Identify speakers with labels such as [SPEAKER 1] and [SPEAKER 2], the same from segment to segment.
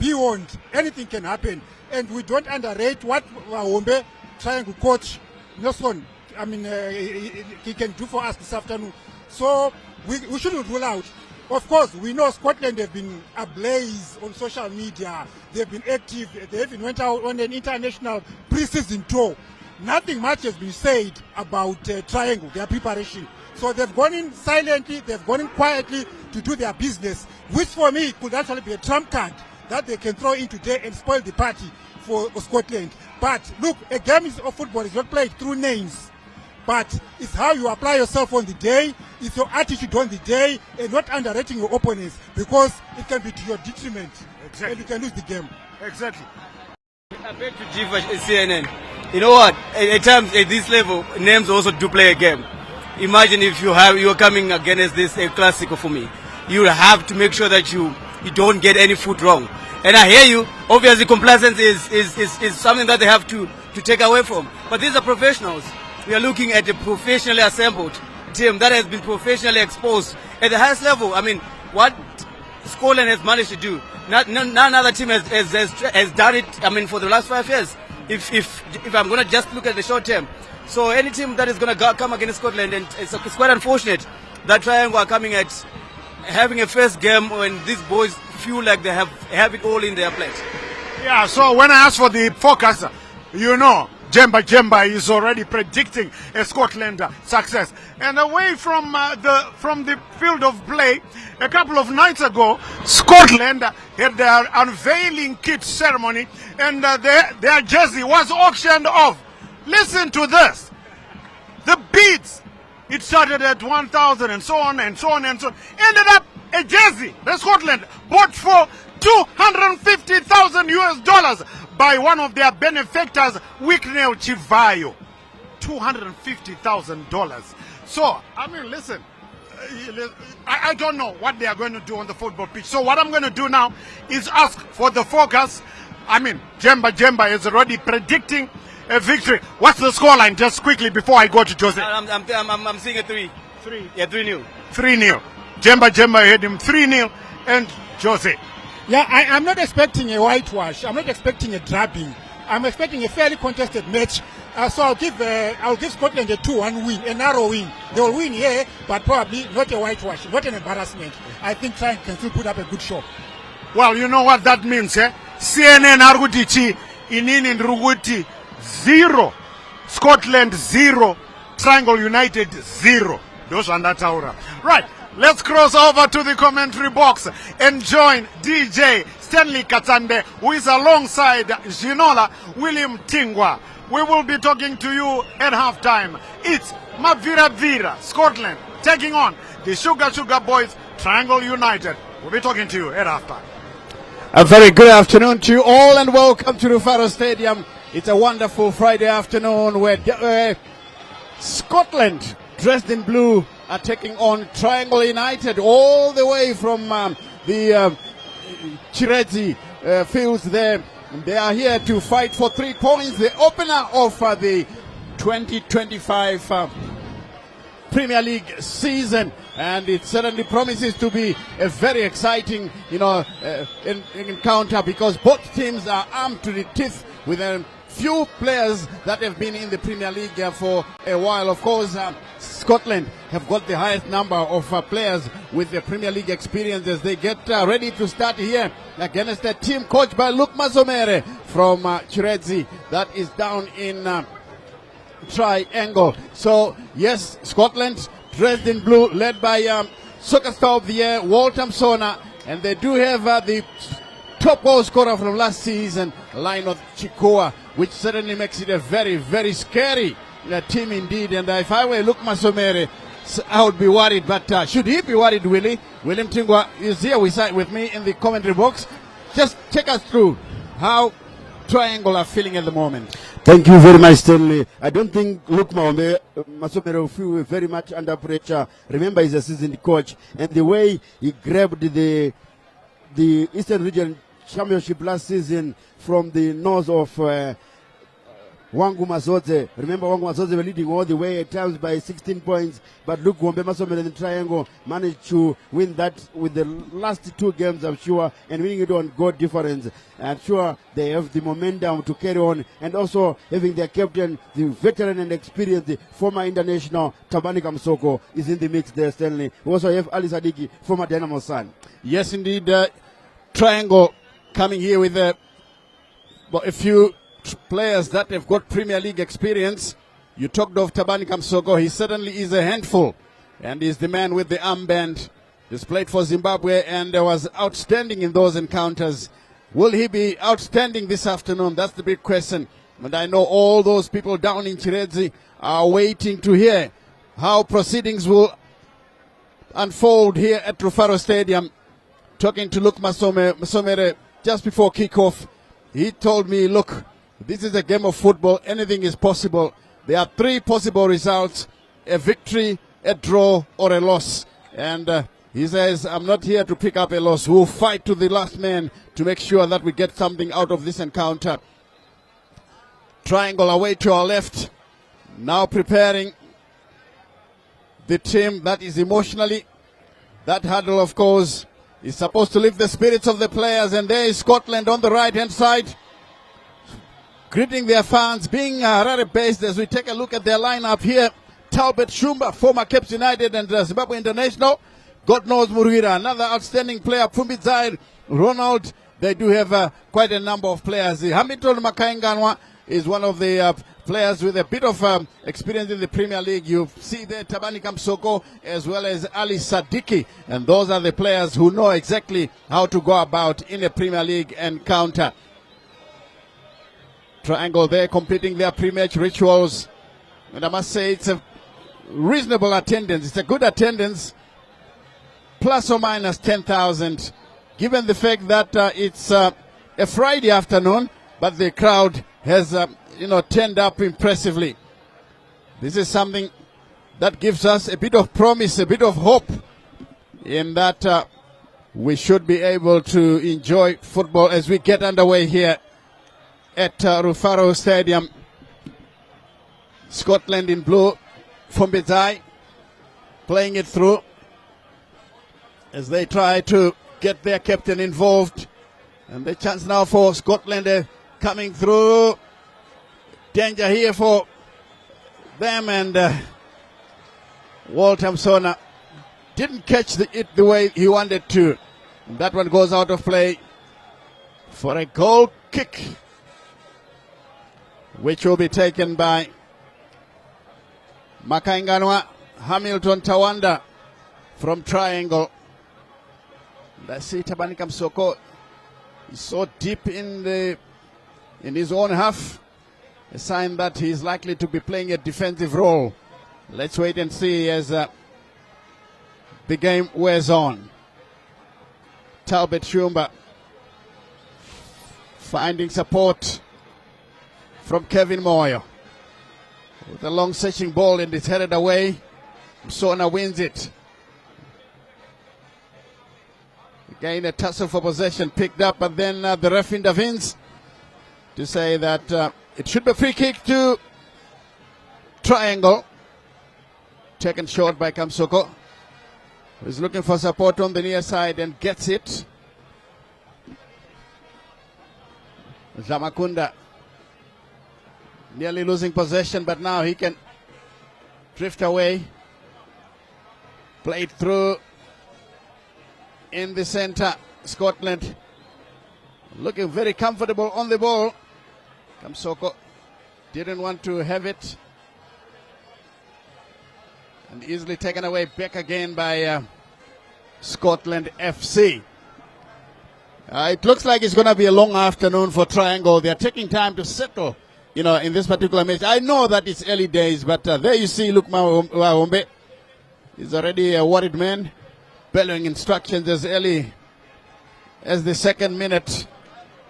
[SPEAKER 1] be warned. Anything can happen. And we don't underrate what Wahombe, Triangle coach, Nelson, he can do for us this afternoon. So we shouldn't rule out. Of course, we know Scotland have been ablaze on social media. They've been active. They even went out on an international pre-season tour. Nothing much has been said about Triangle, their preparation. So they've gone in silently, they've gone in quietly to do their business, which for me could actually be a trump card that they can throw in today and spoil the party for Scotland. But look, a game of football is not played through names, but it's how you apply yourself on the day, it's your attitude on the day, and not underrating your opponents, because it can be to your detriment. Exactly. And you can lose the game.
[SPEAKER 2] Exactly.
[SPEAKER 3] I beg to differ, CNN. You know what? At times at this level, names also do play a game. Imagine if you're coming against this Classico for me. You have to make sure that you don't get any foot wrong. And I hear you. Obviously, complacence is something that they have to take away from. But these are professionals. We are looking at a professionally assembled team that has been professionally exposed at the highest level. I mean, what Scotland has managed to do, none other team has done it. I mean, for the last 5 years. If I'm going to just look at the short term, so any team that is going to come against Scotland, and it's quite unfortunate that Triangle are coming at having a first game when these boys feel like they have it all in their plate.
[SPEAKER 2] Yeah, so when I ask for the forecast, you know, Jemba is already predicting a Scotland success. And away from the field of play, a couple of nights ago, Scotland had their unveiling kit ceremony, and their jersey was auctioned off. Listen to this. The bids, it started at 1,000 and so on and so on and so on. Ended up a jersey that Scotland bought for $250,000 by one of their benefactors, Wicknell Chivayo. $250,000. So, I mean, listen, I don't know what they are going to do on the football pitch. So what I'm going to do now is ask for the forecast. I mean, Jemba is already predicting a victory. What's the scoreline, just quickly, before I go to Jose?
[SPEAKER 3] I'm seeing a 3.
[SPEAKER 2] 3.
[SPEAKER 3] Yeah, 3-0.
[SPEAKER 2] 3-0. Jemba had him 3-0, and Jose.
[SPEAKER 1] Yeah, I'm not expecting a whitewash. I'm not expecting a drubbing. I'm expecting a fairly contested match. So I'll give Scotland a 2-1 win, a narrow win. They'll win here, but probably not a whitewash, not an embarrassment. I think Triangle can still put up a good show.
[SPEAKER 2] Well, you know what that means, eh? CNN Argutichi, Inini Nruguti 0, Scotland 0, Triangle United 0. Those are not Taura. Right. Let's cross over to the commentary box and join DJ Stanley Katande, who is alongside Ginola William Tingwa. We will be talking to you at halftime. It's Mavira Vira, Scotland, taking on the Sugar Boys, Triangle United. We'll be talking to you at halftime.
[SPEAKER 4] A very good afternoon to you all, and welcome to Rufaro Stadium. It's a wonderful Friday afternoon where Scotland, dressed in blue, are taking on Triangle United all the way from the Chirezi fields there. They are here to fight for 3 points, the opener of the 2025 Premier League season, and it certainly promises to be a very exciting, encounter, because both teams are armed to the teeth with a few players that have been in the Premier League for a while. Of course, Scotland have got the highest number of players with the Premier League experience as they get ready to start here against a team coached by Luke Masomere from Chirezi that is down in Triangle. So, yes, Scotland dressed in blue, led by Soccer Star of the Year, Walter Msona, and they do have the top goal scorer from last season, Lionel Chikoa, which certainly makes it a very, very scary team indeed. And if I were Luke Masomere, I would be worried. But should he be worried, Willie? William Tingwa is here with me in the commentary box. Just take us through how Triangle are feeling at the moment.
[SPEAKER 5] Thank you very much, Stanley. I don't think Luke Masomere will feel very much under pressure. Remember, he's a seasoned coach, and the way he grabbed the Eastern Region Championship last season from the north of Wangu Mazodze. Remember, Wangu Mazodze were leading all the way at times by 16 points, but Luke Wombe Masomere and the Triangle managed to win that with the last 2 games, I'm sure, and winning it on goal difference. I'm sure they have the momentum to carry on, and also having their captain, the veteran and experienced former international Tabani Kamsoko is in the mix there, Stanley. We also have Ali Sadiki, former Dynamo son.
[SPEAKER 4] Yes, indeed. Triangle coming here with a few players that have got Premier League experience. You talked of Tabani Kamsoko. He certainly is a handful, and is the man with the armband. He's played for Zimbabwe and was outstanding in those encounters. Will he be outstanding this afternoon? That's the big question. And I know all those people down in Chiredzi are waiting to hear how proceedings will unfold here at Rufaro Stadium. Talking to Luke Masomere just before kickoff, he told me, look, this is a game of football. Anything is possible. There are 3 possible results: a victory, a draw, or a loss. And he says, I'm not here to pick up a loss. We'll fight to the last man to make sure that we get something out of this encounter. Triangle away to our left, now preparing the team that is emotionally. That huddle, of course, is supposed to lift the spirits of the players. And there is Scotland on the right-hand side, greeting their fans, being Harare-based. As we take a look at their lineup here, Talbot Shumba, former Cape United and Zimbabwe International. God knows Murira, another outstanding player. Pumbi Zaire, Ronald. They do have quite a number of players. Hamilton Makainganwa is one of the players with a bit of experience in the Premier League. You see there Tabani Kamsoko as well as Ali Sadiki. And those are the players who know exactly how to go about in a Premier League encounter. Triangle there completing their pre-match rituals. And I must say it's a reasonable attendance. It's a good attendance. Plus or minus 10,000. Given the fact that it's a Friday afternoon, but the crowd has turned up impressively. This is something that gives us a bit of promise, a bit of hope in that we should be able to enjoy football as we get underway here at Rufaro Stadium. Scotland in blue, Fombizai playing it through as they try to get their captain involved. And the chance now for Scotland coming through. Danger here for them, and Walt Hamsona didn't catch it the way he wanted to. And that one goes out of play for a goal kick, which will be taken by Makainganwa. Hamilton Tawanda from Triangle. Let's see, Tabani Kamsoko is so deep in his own half, a sign that he's likely to be playing a defensive role. Let's wait and see as the game wears on. Talbot Shumba finding support from Kevin Moyo with a long searching ball, and it's headed away. Sona wins it. Again, a tussle for possession picked up, but then the ref intervenes to say that it should be a free kick to Triangle. Taken short by Kamsoko, who's looking for support on the near side and gets it. Zamakunda nearly losing possession, but now he can drift away. Played through in the center. Scotland looking very comfortable on the ball. Kamsoko didn't want to have it, and easily taken away back again by Scotland FC. It looks like it's going to be a long afternoon for Triangle. They're taking time to settle, in this particular match. I know that it's early days, but there you see Luke Wombe is already a worried man, bellowing instructions as early as the second minute.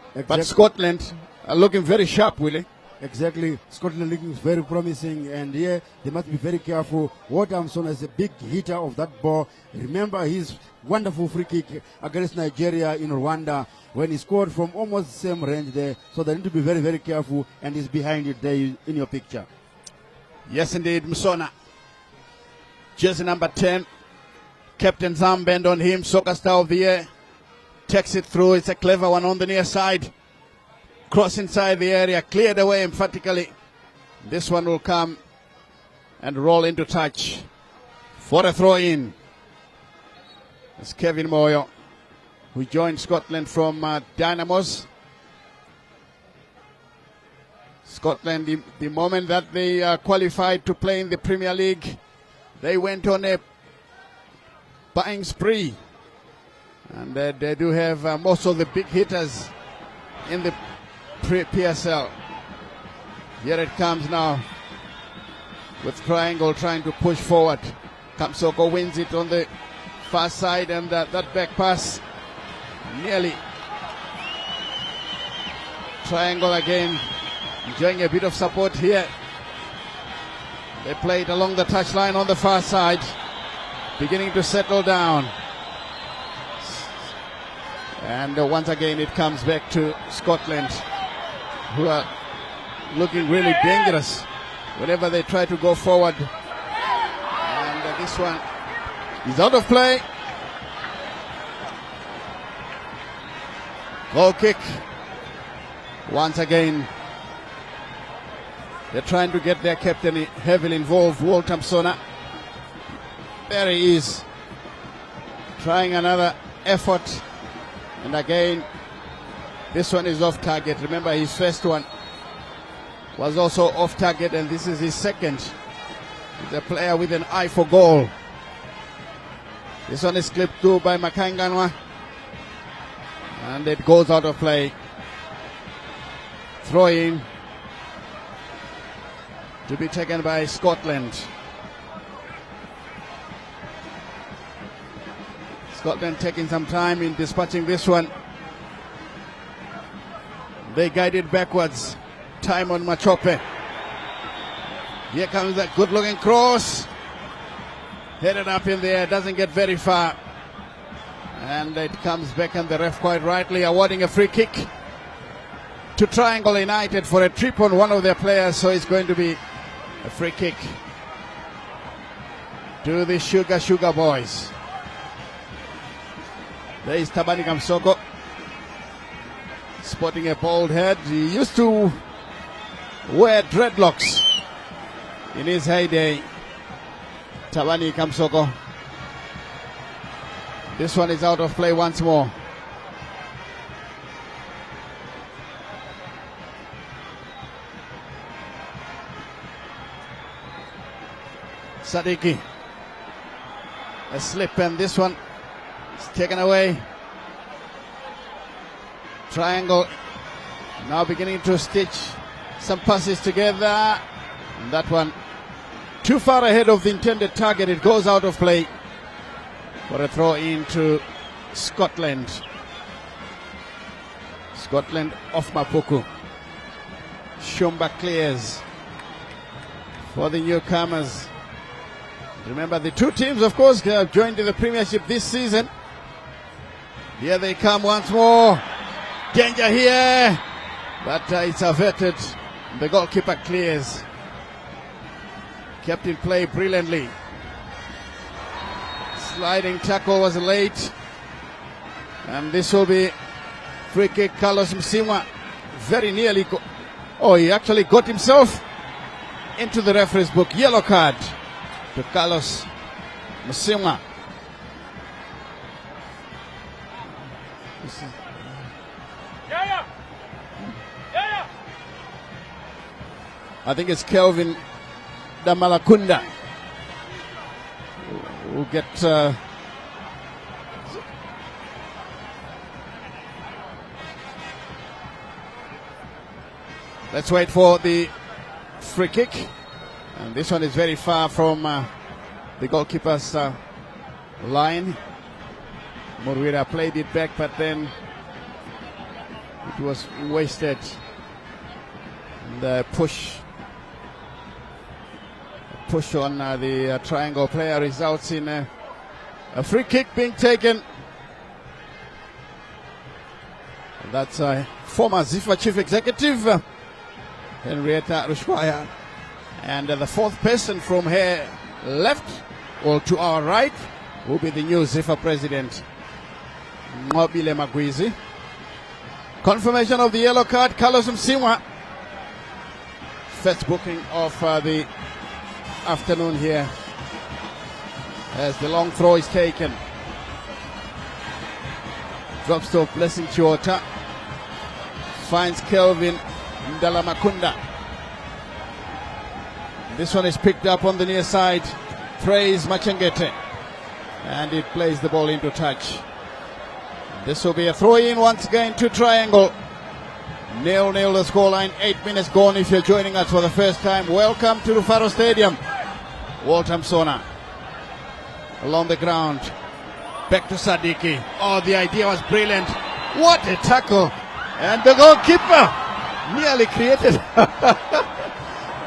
[SPEAKER 4] Exactly. But Scotland are looking very sharp, Willie.
[SPEAKER 5] Exactly. Scotland looking very promising, and here they must be very careful. Waltamson is a big hitter of that ball. Remember his wonderful free kick against Nigeria in Rwanda when he scored from almost the same range there. So they need to be very, very careful, and he's behind it there in your picture.
[SPEAKER 4] Yes, indeed, Musona. Jersey number 10. Captain's arm bend on him. Soccer star of the year. Takes it through. It's a clever one on the near side. Cross inside the area. Cleared away emphatically. This one will come and roll into touch for a throw in. It's Kevin Moyo, who joined Scotland from Dynamos. Scotland, the moment that they qualified to play in the Premier League, they went on a buying spree. And they do have most of the big hitters in the PSL. Here it comes now with Triangle trying to push forward. Kamsoko wins it on the far side, and that back pass nearly. Triangle again enjoying a bit of support here. They play it along the touchline on the far side, beginning to settle down. And once again it comes back to Scotland, who are looking really dangerous whenever they try to go forward. And this one is out of play. Goal kick. Once again, they're trying to get their captain heavily involved, Waltamson. There he is, trying another effort. And again, this one is off target. Remember, his first one was also off target, and this is his second. He's a player with an eye for goal. This one is clipped through by Makanganwa, and it goes out of play. Throw in to be taken by Scotland. Scotland taking some time in dispatching this one. They guided backwards. Time on Machope. Here comes that good looking cross. Headed up in the air, doesn't get very far. And it comes back, and the ref quite rightly awarding a free kick to Triangle United for a trip on one of their players. So it's going to be a free kick to the Sugar Boys. There is Tabani Kamsoko, sporting a bald head. He used to wear dreadlocks in his heyday. Tabani Kamsoko. This one is out of play once more. Sadiki. A slip, and this one is taken away. Triangle now beginning to stitch some passes together. And that one too far ahead of the intended target. It goes out of play for a throw into Scotland. Scotland off Mapuku. Shumba clears for the newcomers. Remember, the two teams, of course, have joined in the Premiership this season. Here they come once more. Danger here, but it's averted. The goalkeeper clears. Kept in play brilliantly. Sliding tackle was late, and this will be free kick. Carlos Msimwa very nearly he actually got himself into the referee's book. Yellow card to Carlos Msimwa. I think it's Kelvin Damalakunda who get let's wait for the free kick, and this one is very far from the goalkeeper's line. Murwira played it back, but then it was wasted. The push on the Triangle player results in a free kick being taken. That's former Zifa chief executive Henrietta Rushwaya, and the fourth person from her left or to our right will be the new Zifa president, Mobile Magwizi. Confirmation of the yellow card, Carlos Msimwa. First booking of the afternoon here as the long throw is taken. Drops to Blessing Chiota. Finds Kelvin Ndalamakunda. This one is picked up on the near side. Praise Machengete. And it plays the ball into touch. This will be a throw-in once again to Triangle. 0-0 the scoreline, 8 minutes gone. If you're joining us for the first time, welcome to Rufaro Stadium. Walter Msona along the ground. Back to Sadiki. Oh, the idea was brilliant. What a tackle. And the goalkeeper nearly created.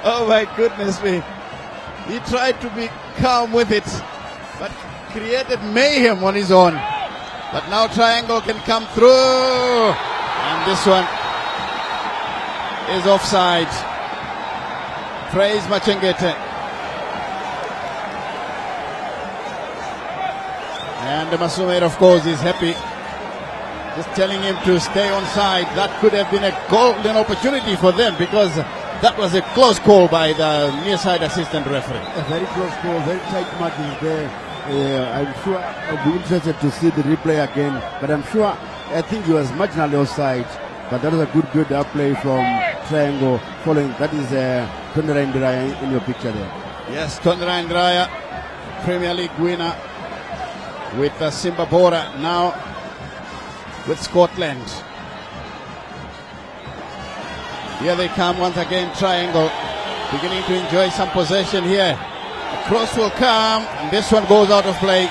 [SPEAKER 4] Oh my goodness me. He tried to be calm with it, but created mayhem on his own. But now Triangle can come through. And this one is offside. Praise Machengete. And Masumer, of course, is happy. Just telling him to stay on side. That could have been a golden opportunity for them, because that was a close call by the near side assistant referee.
[SPEAKER 5] A very close call, very tight margins there. I'm sure I'll be interested to see the replay again, but I think he was marginally offside. But that was a good outplay from Triangle following. That is Tondra Indraya in your picture there.
[SPEAKER 4] Yes, Tondra Indraya, Premier League winner with Simba Bora, now with Scotland. Here they come once again, Triangle, beginning to enjoy some possession here. A cross will come, and this one goes out of play.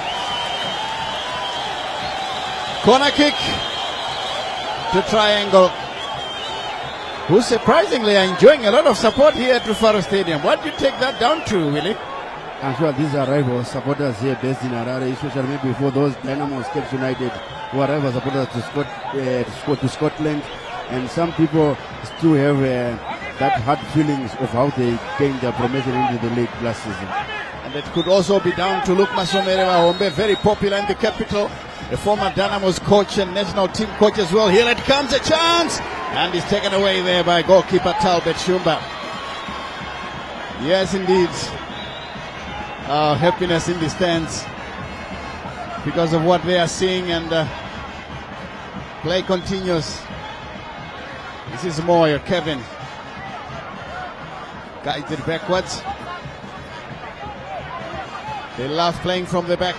[SPEAKER 4] Corner kick to Triangle, who surprisingly are enjoying a lot of support here at Rufaro Stadium. What do you take that down to, Willie?
[SPEAKER 5] I'm sure these are rival supporters here based in Harare, especially maybe for those Dynamo Cape United who are rival supporters to Scotland. And some people still have that hard feelings of how they gained their promotion into the league last season.
[SPEAKER 4] And it could also be down to Luke Masomere Wahombe, very popular in the capital, the former Dynamo's coach and national team coach as well. Here it comes, a chance, and it's taken away there by goalkeeper Talbot Shumba. Yes, indeed. Happiness in the stands because of what they are seeing, and play continues. This is Moyo, Kevin guides it backwards. They love playing from the back.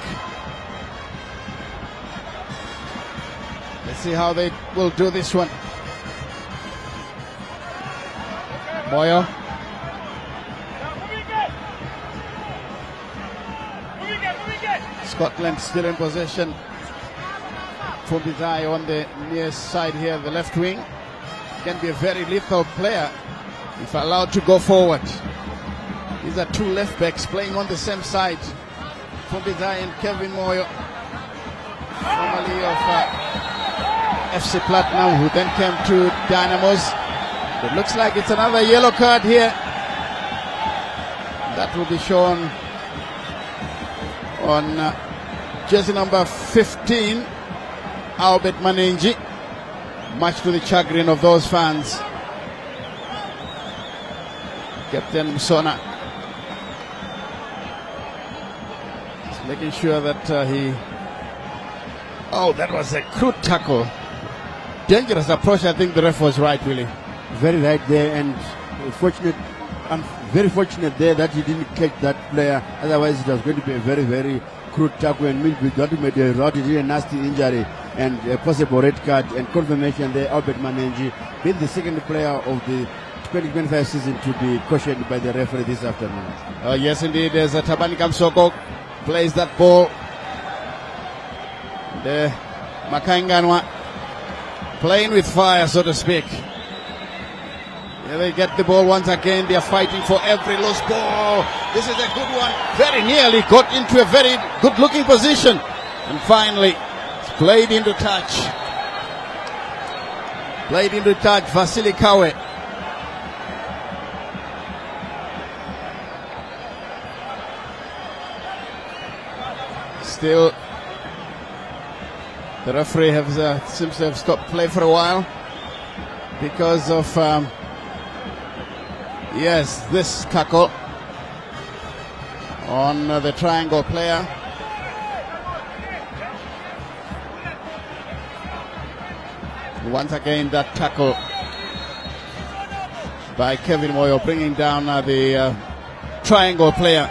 [SPEAKER 4] Let's see how they will do this one. Moyo. Scotland still in possession. Fumbizai on the near side here, the left wing. Can be a very lethal player if allowed to go forward. These are two left backs playing on the same side. Fumbizai and Kevin Moyo, formerly of FC Platinum, who then came to Dynamos. It looks like it's another yellow card here. That will be shown on jersey number 15, Albert Manenji, much to the chagrin of those fans. Captain Musona just making sure that he... Oh, that was a crude tackle. Dangerous approach. I think the ref was right, really.
[SPEAKER 5] Very right there, and very fortunate there that he didn't catch that player. Otherwise, it was going to be a very, very crude tackle, and maybe that made a nasty injury and a possible red card. And confirmation there, Albert Manenji being the second player of the 2025 season to be cautioned by the referee this afternoon.
[SPEAKER 4] Yes, indeed. As Tabani Kamsoko plays that ball, the Makainganwa playing with fire, so to speak. Here they get the ball once again. They are fighting for every loose ball. This is a good one. Very nearly got into a very good-looking position. And finally, it's played into touch. Played into touch, Vasily Kawe. Still, the referee seems to have stopped play for a while because of this tackle on the Triangle player. Once again, that tackle by Kevin Moyo bringing down the Triangle player.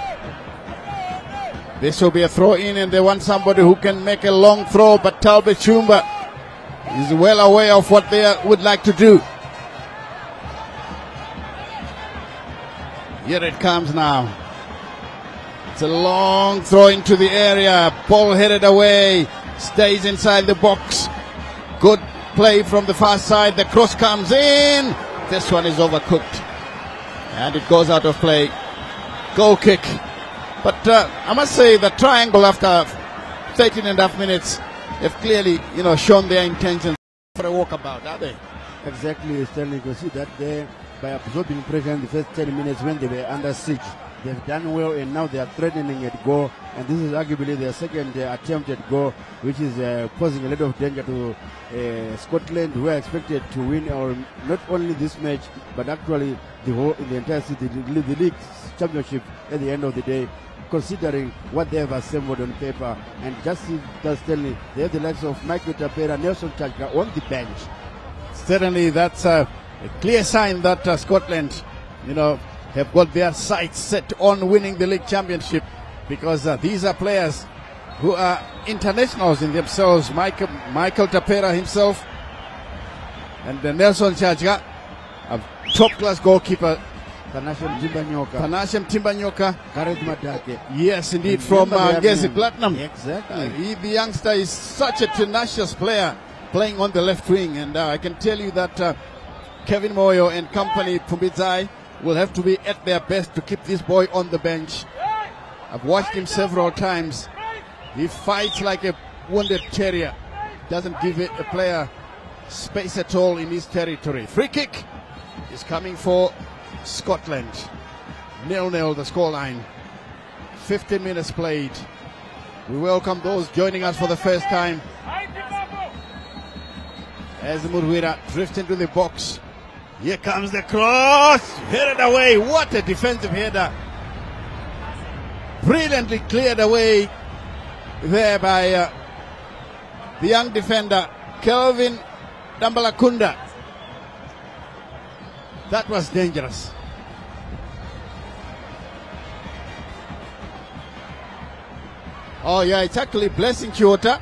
[SPEAKER 4] This will be a throw in, and they want somebody who can make a long throw, but Talbot Chumba is well aware of what they would like to do. Here it comes now. It's a long throw into the area. Ball headed away. Stays inside the box. Good play from the far side. The cross comes in. This one is overcooked. And it goes out of play. Goal kick. But I must say the Triangle, after 13 and a half minutes, have clearly, shown their intentions for a walkabout, are they?
[SPEAKER 5] Exactly, Stanley. You can see that there by absorbing pressure in the first 10 minutes when they were under siege. They've done well, and now they are threatening at goal. And this is arguably their second attempt at goal, which is posing a lot of danger to Scotland, who are expected to win, or not only this match, but actually the entire city, the league championship at the end of the day, considering what they have assembled on paper. And just Stanley, they have the likes of Michael Tapera, Nelson Chajka on the bench.
[SPEAKER 4] Certainly, that's a clear sign that Scotland, have got their sights set on winning the league championship, because these are players who are internationals in themselves. Michael Tapera himself and Nelson Chajka, a top-class goalkeeper. Panasham Timbanyoka.
[SPEAKER 5] Gareth Madake.
[SPEAKER 4] Yes, indeed, from Ngezi Platinum.
[SPEAKER 5] Exactly.
[SPEAKER 4] The youngster is such a tenacious player playing on the left wing, and I can tell you that Kevin Moyo and company, Pumbizai, will have to be at their best to keep this boy on the bench. I've watched him several times. He fights like a wounded terrier. Doesn't give a player space at all in his territory. Free kick is coming for Scotland. 0-0 the scoreline. 15 minutes played. We welcome those joining us for the first time. As Murwira drifts into the box. Here comes the cross. Headed away. What a defensive header. Brilliantly cleared away there by the young defender, Kelvin Dambalakunda. That was dangerous. Oh yeah, it's actually Blessing Chiota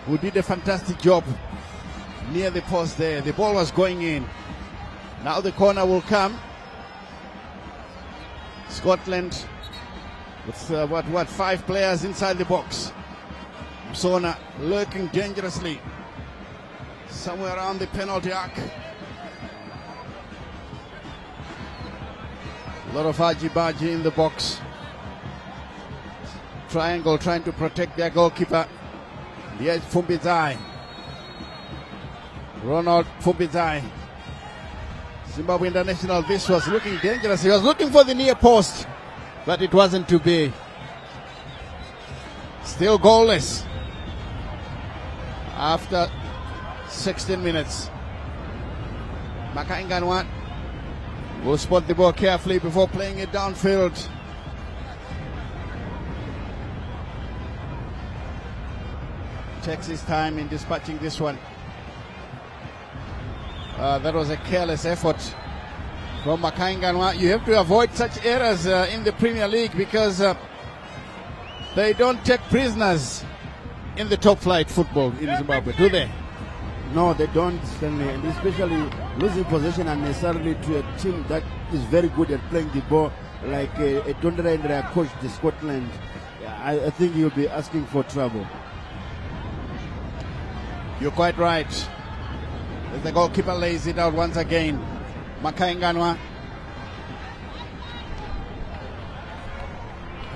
[SPEAKER 4] who did a fantastic job near the post there. The ball was going in. Now the corner will come. Scotland with 5 players inside the box. Msona lurking dangerously somewhere around the penalty arc. A lot of argy-bargy in the box. Triangle trying to protect their goalkeeper. Here's Fumbizai. Ronald Fumbizai. Zimbabwe International, this was looking dangerous. He was looking for the near post, but it wasn't to be. Still goalless after 16 minutes. Makainganwa will spot the ball carefully before playing it downfield. Takes his time in dispatching this one. That was a careless effort from Makainganwa. You have to avoid such errors in the Premier League, because they don't take prisoners in the top flight football in Zimbabwe, do they?
[SPEAKER 5] No, they don't, Stanley, and especially losing possession unnecessarily to a team that is very good at playing the ball, like a Tondra and coach the Scotland. I think you'll be asking for trouble.
[SPEAKER 4] You're quite right. As the goalkeeper lays it out once again. Makainganwa.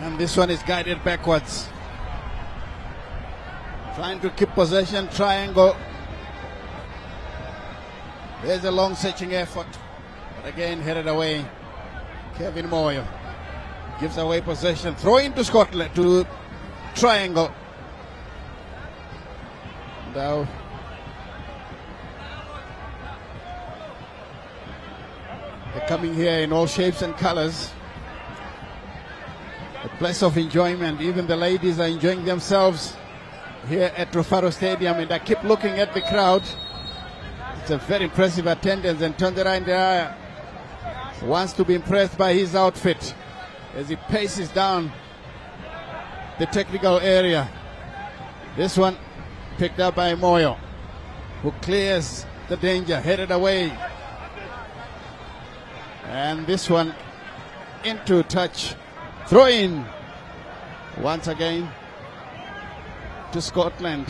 [SPEAKER 4] And this one is guided backwards. Trying to keep possession, Triangle. There's a long searching effort, but again headed away. Kevin Moyo gives away possession. Throw into Scotland, to Triangle. Now they're coming here in all shapes and colors. A place of enjoyment. Even the ladies are enjoying themselves here at Rufaro Stadium, and I keep looking at the crowd. It's a very impressive attendance, and Tonderai wants to be impressed by his outfit as he paces down the technical area. This one picked up by Moyo, who clears the danger, headed away. And this one into touch. Throw in once again to Scotland.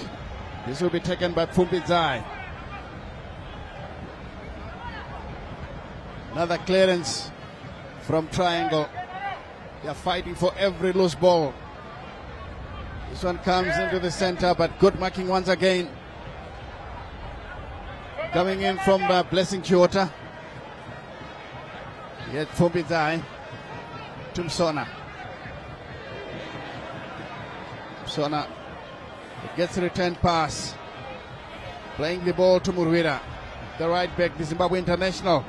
[SPEAKER 4] This will be taken by Pumpidzai. Another clearance from Triangle. They are fighting for every loose ball. This one comes into the center, but good marking once again. Coming in from Blessing Chiota. Yet Pumpidzai to Msona. Msona gets a return pass. Playing the ball to Murwira. The right back, the Zimbabwe international.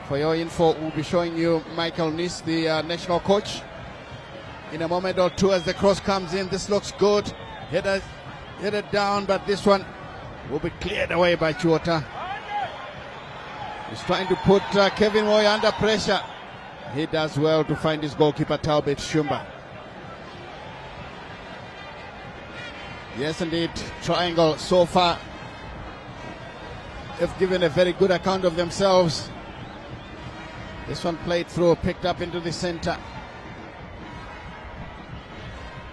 [SPEAKER 4] For your info, we'll be showing you Michael Nis, the national coach, in a moment or two as the cross comes in. This looks good. Headed down, but this one will be cleared away by Chiota. He's trying to put Kevin Moy under pressure. He does well to find his goalkeeper, Talbot Shumba. Yes, indeed, Triangle so far have given a very good account of themselves. This one played through, picked up into the center.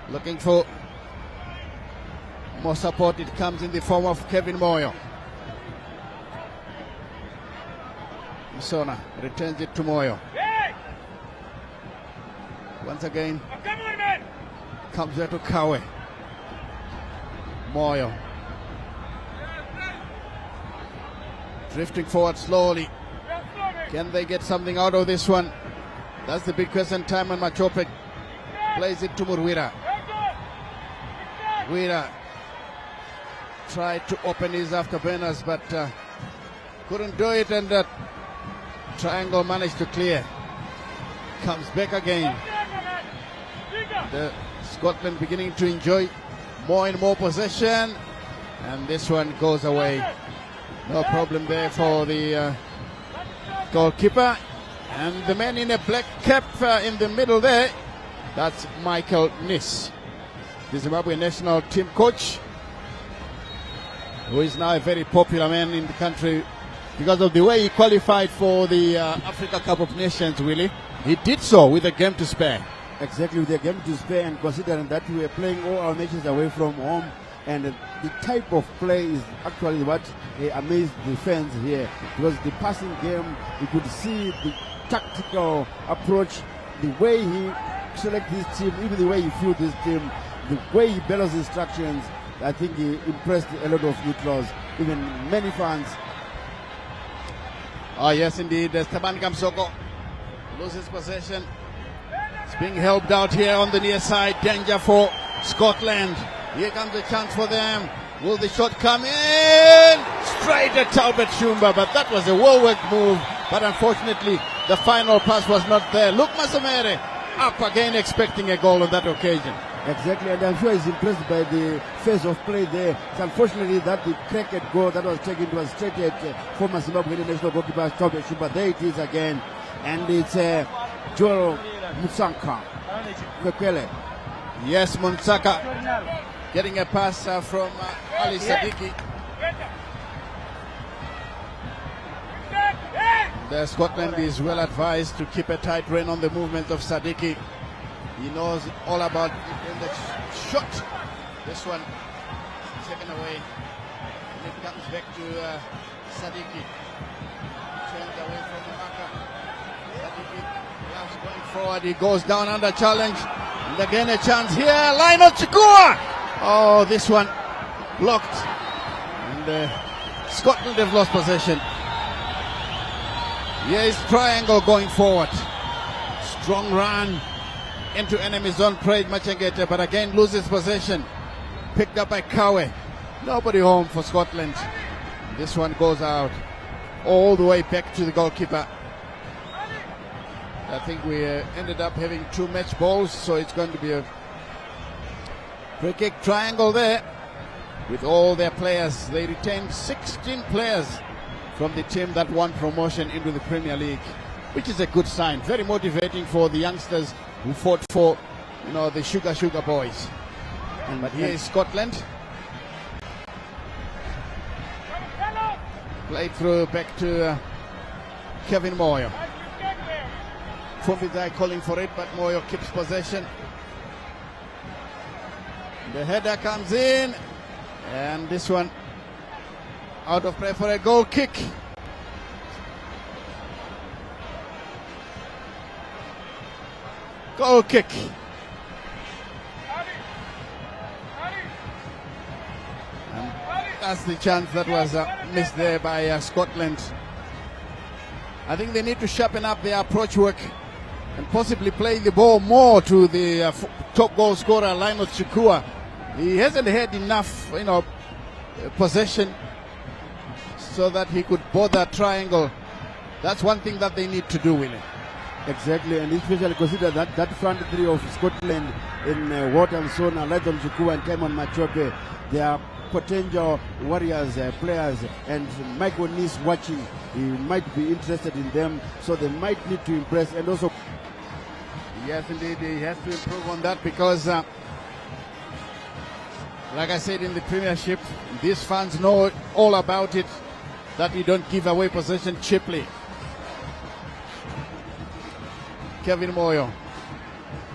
[SPEAKER 4] Looking for more support. It comes in the form of Kevin Moyo. Msona returns it to Moyo. Once again, comes there to Kawe. Moyo. Drifting forward slowly. Can they get something out of this one? That's the big question. Timon Machope plays it to Murwira. Murwira tried to open his afterburners, but couldn't do it, and Triangle managed to clear. Comes back again. The Scotland beginning to enjoy more and more possession, and this one goes away. No problem there for the goalkeeper, and the man in a black cap in the middle there, that's Michael Nis, the Zimbabwe national team coach, who is now a very popular man in the country because of the way he qualified for the Africa Cup of Nations, Willie. He did so with a game to spare.
[SPEAKER 5] Exactly, with a game to spare, and considering that we were playing all our matches away from home, and the type of play is actually what amazed the fans here, because the passing game, you could see the tactical approach, the way he selects his team, even the way he flew this team, the way he battles instructions. I think he impressed a lot of neutrals, even many fans.
[SPEAKER 4] Oh yes, indeed. Esteban Kamsoko loses possession. It's being helped out here on the near side. Danger for Scotland. Here comes the chance for them. Will the shot come in? Straight at Talbot Shumba, but that was a well-worked move. But unfortunately, the final pass was not there. Luke Masomere up again, expecting a goal on that occasion.
[SPEAKER 5] Exactly, and I'm sure he's impressed by the phase of play there. It's unfortunately that the cracked goal that was taken was straight at former Zimbabwe national goalkeeper Talbot Shumba. There it is again, and it's Joel Mutsaka. Kwekwele.
[SPEAKER 4] Yes, Mutsaka getting a pass from Ali Sadiki. The Scotland is well advised to keep a tight rein on the movement of Sadiki. He knows all about it in the shot. This one taken away. Comes back to Sadiki. Turns away from the marker. Sadiki loves going forward. He goes down under challenge. And again a chance here. Lionel Chikua. Oh, this one blocked. And Scotland have lost possession. Here is Triangle going forward. Strong run into enemy zone. Prayed Machangete, but again loses possession. Picked up by Kawe. Nobody home for Scotland. This one goes out all the way back to the goalkeeper. I think we ended up having 2 match balls, so it's going to be a free kick. Triangle there with all their players. They retained 16 players from the team that won promotion into the Premier League, which is a good sign. Very motivating for the youngsters who fought for, the Sugar Boys. But here is Scotland. Played through back to Kevin Moyo. Fumbidzai calling for it, but Moyo keeps possession. The header comes in, and this one out of play for a goal kick. Goal kick. And that's the chance that was missed there by Scotland. I think they need to sharpen up their approach work and possibly play the ball more to the top goal scorer, Lionel Chikua. He hasn't had enough, possession so that he could bother Triangle. That's one thing that they need to do, Willie.
[SPEAKER 5] Exactly, and especially consider that front three of Scotland in Wharton Sona, Lionel Chikua and Cameron Machope. They are potential warriors, players, and Michael Nis watching. He might be interested in them, so they might need to impress. And also,
[SPEAKER 4] yes, indeed, he has to improve on that because, like I said in the Premiership, these fans know all about it, that you don't give away possession cheaply. Kevin Moyo.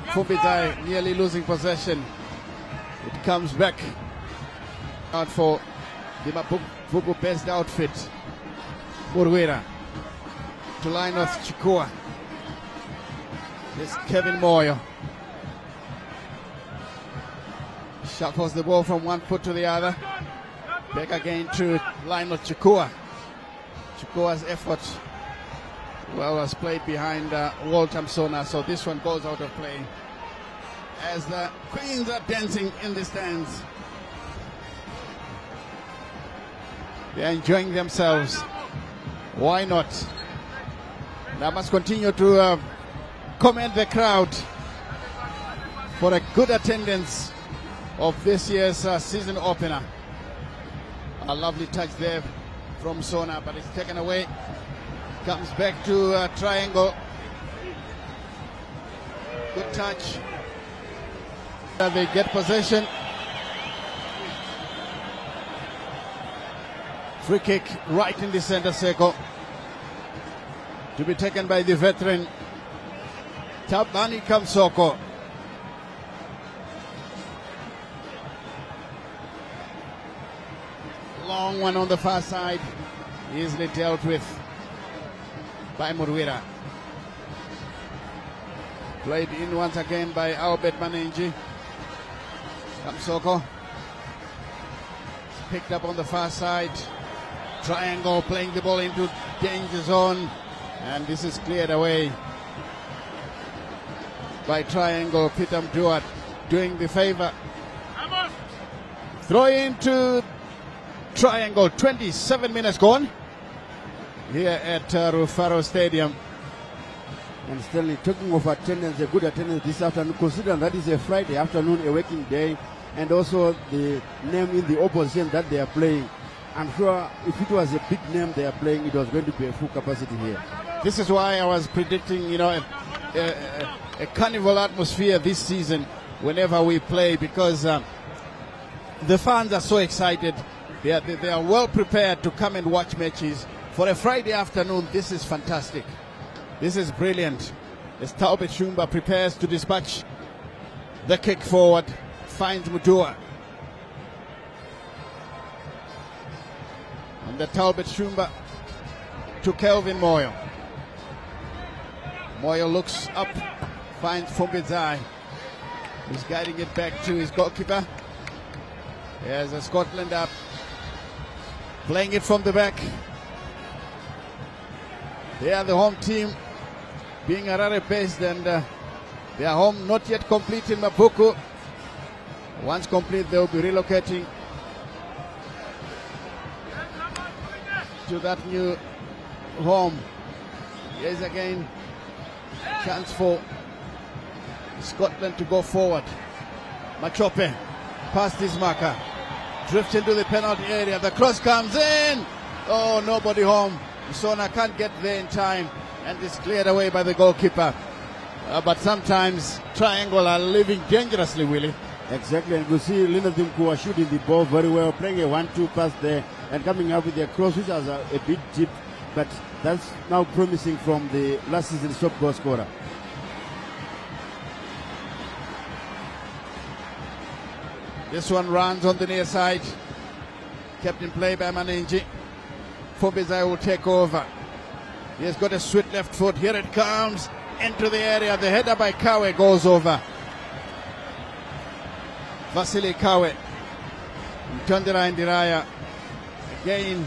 [SPEAKER 4] Fumbidzai nearly losing possession. It comes back out for the Mapupu best outfit. Murwira to line of Chikua. This Kevin Moyo. Shuffles the ball from one foot to the other. Back again to Lionel Chikua. Chikua's effort was played behind Walter Sona, so this one goes out of play as the Queens are dancing in the stands. They're enjoying themselves. Why not? I must continue to commend the crowd for a good attendance of this year's season opener. A lovely touch there from Sona, but it's taken away. Comes back to Triangle. Good touch. They get possession. Free kick right in the center circle to be taken by the veteran Tabani Kamsoko. Long one on the far side, easily dealt with by Murwira. Played in once again by Albert Manenji. Kamsoko picked up on the far side. Triangle playing the ball into danger zone, and this is cleared away by Triangle. Peter Mduat doing the favor. Throw into Triangle. 27 minutes gone here at Rufaro Stadium.
[SPEAKER 5] And Stanley, talking of attendance, a good attendance this afternoon, considering that is a Friday afternoon, a working day, and also the name in the opposition that they are playing. I'm sure if it was a big name they are playing, it was going to be a full capacity here.
[SPEAKER 4] This is why I was predicting, a carnival atmosphere this season whenever we play, because the fans are so excited. They are well prepared to come and watch matches. For a Friday afternoon, this is fantastic. This is brilliant. As Taube Shumba prepares to dispatch the kick forward, finds Mutua. And the Talbot Shumba to Kelvin Moyo. Moyo looks up, finds Fumbizai. He's guiding it back to his goalkeeper. There's a Scotland up, playing it from the back. They are the home team, being Harare based, and they are home not yet complete in Mapuku. Once complete, they will be relocating to that new home. Here's again chance for Scotland to go forward. Machope past his marker, drifts into the penalty area. The cross comes in. Oh, nobody home. Sona can't get there in time, and is cleared away by the goalkeeper. But sometimes Triangle are living dangerously, Willie.
[SPEAKER 5] Exactly, and you see Leonard Dimkua shooting the ball very well, playing a 1-2 pass there, and coming up with a cross which was a bit deep, but that's now promising from the last season's top goal scorer.
[SPEAKER 4] This one runs on the near side, kept in play by Manenji. Fumbizai will take over. He has got a sweet left foot. Here it comes into the area. The header by Kawe goes over. Vasily Kawe. Tondera Indiraya again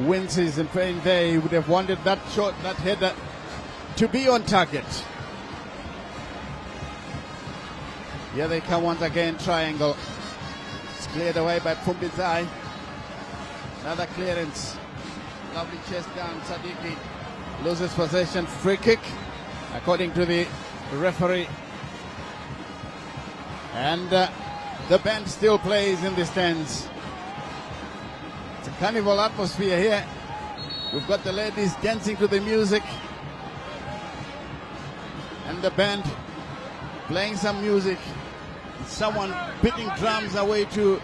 [SPEAKER 4] winces and playing there. He would have wanted that shot, that header to be on target. Here they come once again, Triangle. It's cleared away by Fumbizai. Another clearance. Lovely chest down. Sadiki loses possession. Free kick, according to the referee. And the band still plays in the stands. It's a carnival atmosphere here. We've got the ladies dancing to the music, and the band playing some music. Someone beating drums away to.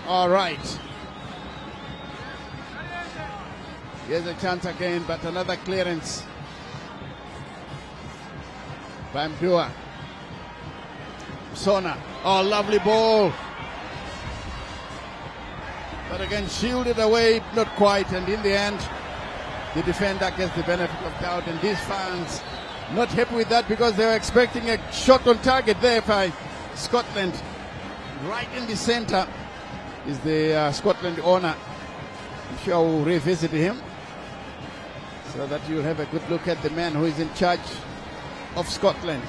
[SPEAKER 4] All right. Here's a chance again, but another clearance by Mdua. Sona. Oh, lovely ball. But again, shielded away, not quite. And in the end, the defender gets the benefit of doubt. And these fans not happy with that, because they were expecting a shot on target there by Scotland. Right in the center is the Scotland owner. I'm sure we'll revisit him so that you'll have a good look at the man who is in charge of Scotland.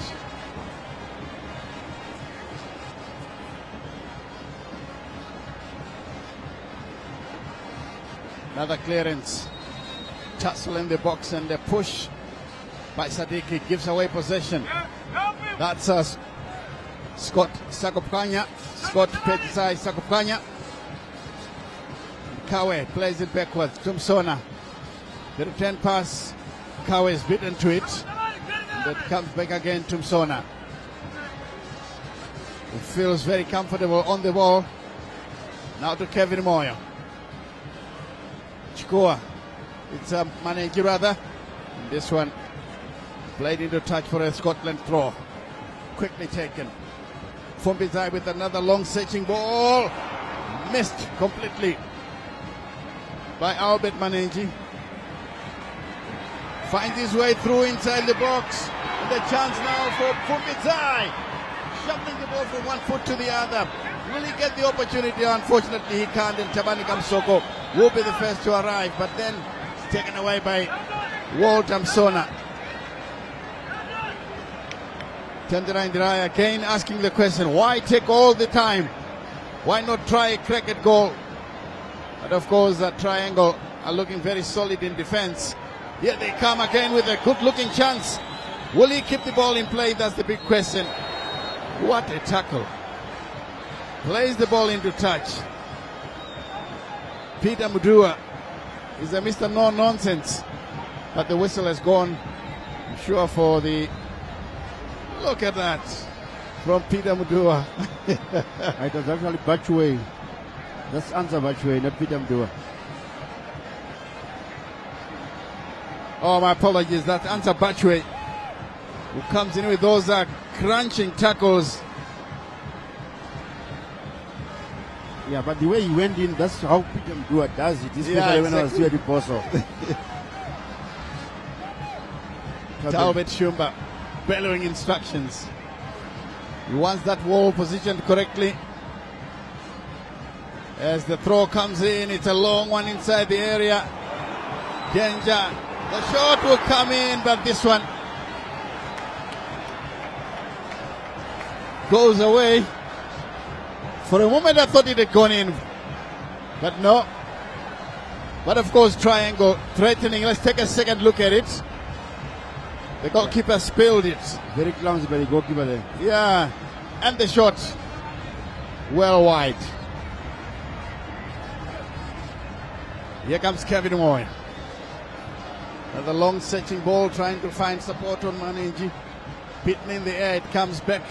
[SPEAKER 4] Another clearance. Tussle in the box, and a push by Sadiki gives away possession. That's Scott Sakopkanya. Scott Petsai Sakopkanya. Kawe plays it backwards. Tumsona. The return pass. Kawe is beaten to it. And it comes back again. Tumsona. He feels very comfortable on the ball. Now to Kevin Moyo. Chikua. It's a Manenji rather. And this one played into touch for a Scotland throw. Quickly taken. Fumbizai with another long searching ball. Missed completely by Albert Manenji. Finds his way through inside the box. And the chance now for Fumbizai. Shuffling the ball from one foot to the other. Will he get the opportunity? Unfortunately, he can't. And Tabani Kamsoko will be the first to arrive. But then it's taken away by Walter Msona. Tendera Indiraya again asking the question, why take all the time? Why not try a crack at goal? But of course, that Triangle are looking very solid in defense. Here they come again with a good looking chance. Will he keep the ball in play? That's the big question. What a tackle. Plays the ball into touch. Peter Mudua is a Mr. No-Nonsense. But the whistle has gone, I'm sure, for the... Look at that from Peter Mudua.
[SPEAKER 5] It was actually Bachway. That's answer Bachway, not Peter Mudua.
[SPEAKER 4] Oh, my apologies. That's answer Bachway, who comes in with those crunching tackles.
[SPEAKER 5] Yeah, but the way he went in, that's how Peter Mdua does it, especially
[SPEAKER 4] Yeah,
[SPEAKER 5] when I was
[SPEAKER 4] exactly.
[SPEAKER 5] here at Boso.
[SPEAKER 4] Talbot Shumba bellowing instructions. He wants that wall positioned correctly. As the throw comes in, it's a long one inside the area. Danger. The shot will come in, but this one goes away. For a moment I thought it had gone in, but no. But of course, Triangle threatening. Let's take a second look at it. The goalkeeper spilled it.
[SPEAKER 5] Very clumsy by the goalkeeper there.
[SPEAKER 4] Yeah, and the shot well wide. Here comes Kevin Moy. Another long searching ball, trying to find support on Manenji. Beaten in the air, it comes back.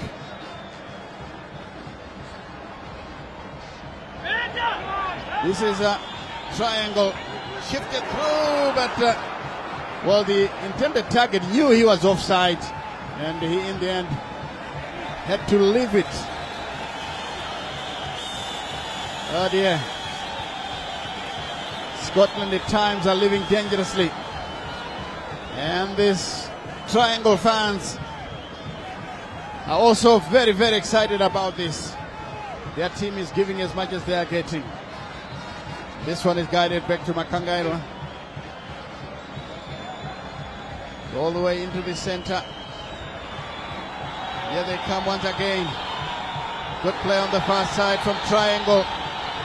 [SPEAKER 4] This is a Triangle shifted through, but well, the intended target knew he was offside, and he in the end had to leave it. Oh dear. Scotland at times are living dangerously. And these Triangle fans are also very, very excited about this. Their team is giving as much as they are getting. This one is guided back to Makangairwa. All the way into the center. Here they come once again. Good play on the far side from Triangle.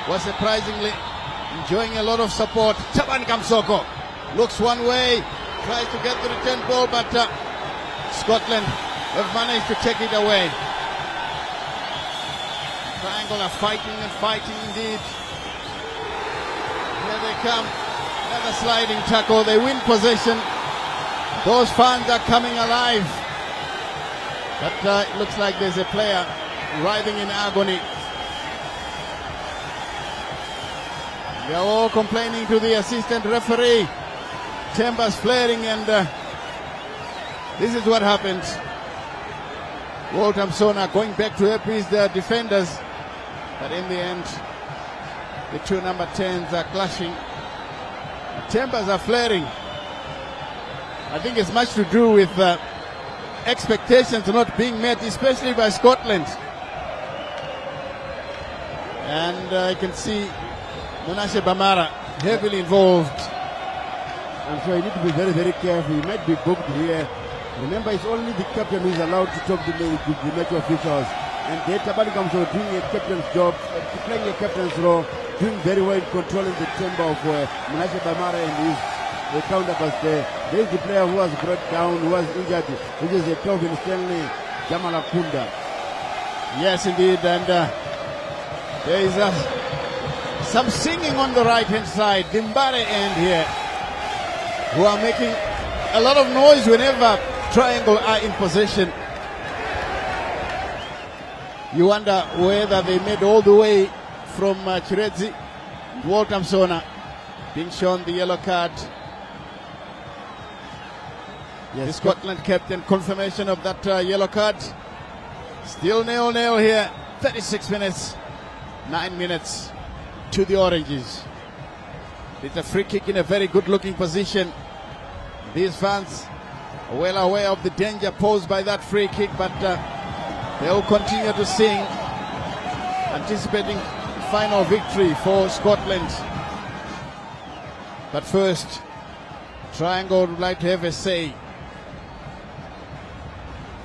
[SPEAKER 4] Was surprisingly enjoying a lot of support. Taban Kamsoko looks one way, tries to get the return ball, but Scotland have managed to take it away. Triangle are fighting and fighting indeed. Here they come. Another sliding tackle. They win possession. Those fans are coming alive. But it looks like there's a player writhing in agony. They are all complaining to the assistant referee. Chambers flaring, and this is what happens. Walthamsona going back to help his defenders, but in the end, the two number 10s are clashing. Chambers are flaring. I think it's much to do with expectations not being met, especially by Scotland. And I can see Monashe Bamara heavily involved.
[SPEAKER 5] I'm sure you need to be very, very careful. You might be booked here. Remember, it's only the captain who is allowed to talk to the match officials. And the Tabani comes out doing a captain's job, playing a captain's role, doing very well, controlling the tempo of Monashe Bamara and his counterpart there. There is the player who was brought down, who was injured, which is a Kelvin Stanley Jamalakunda.
[SPEAKER 4] Yes, indeed, and there is some singing on the right-hand side, Dimbare end here, who are making a lot of noise whenever Triangle are in possession. You wonder whether they made all the way from Chirezi, Walthamsona, being shown the yellow card. Yes, the Scotland captain, confirmation of that yellow card. Still 0-0 here, 36 minutes, 9 minutes to the Oranges. It's a free kick in a very good looking position. These fans are well aware of the danger posed by that free kick, but they will continue to sing, anticipating final victory for Scotland. But first, Triangle would like to have a say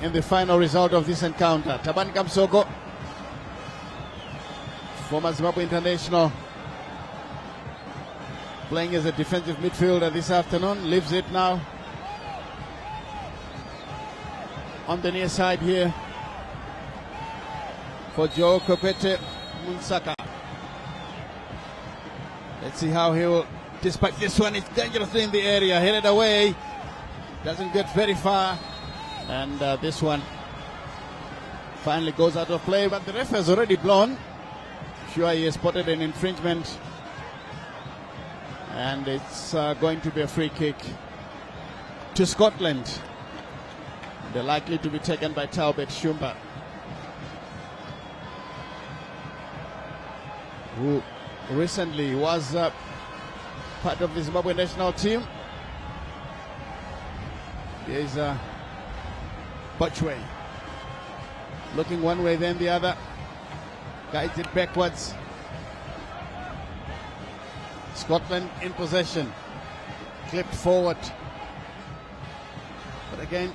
[SPEAKER 4] in the final result of this encounter. Taban Kamsoko, former Zimbabwe international, playing as a defensive midfielder this afternoon, leaves it now on the near side here for Joe Kopete Munsaka. Let's see how he will, despite this one, it's dangerously in the area, headed away, doesn't get very far. And this one finally goes out of play, but the ref has already blown. Sure, he has spotted an infringement, and it's going to be a free kick to Scotland. They're likely to be taken by Talbot Shumba. who recently was part of the Zimbabwe national team. Here's Butchway. Looking one way, then the other. Guides it backwards. Scotland in possession. Clipped forward. But again,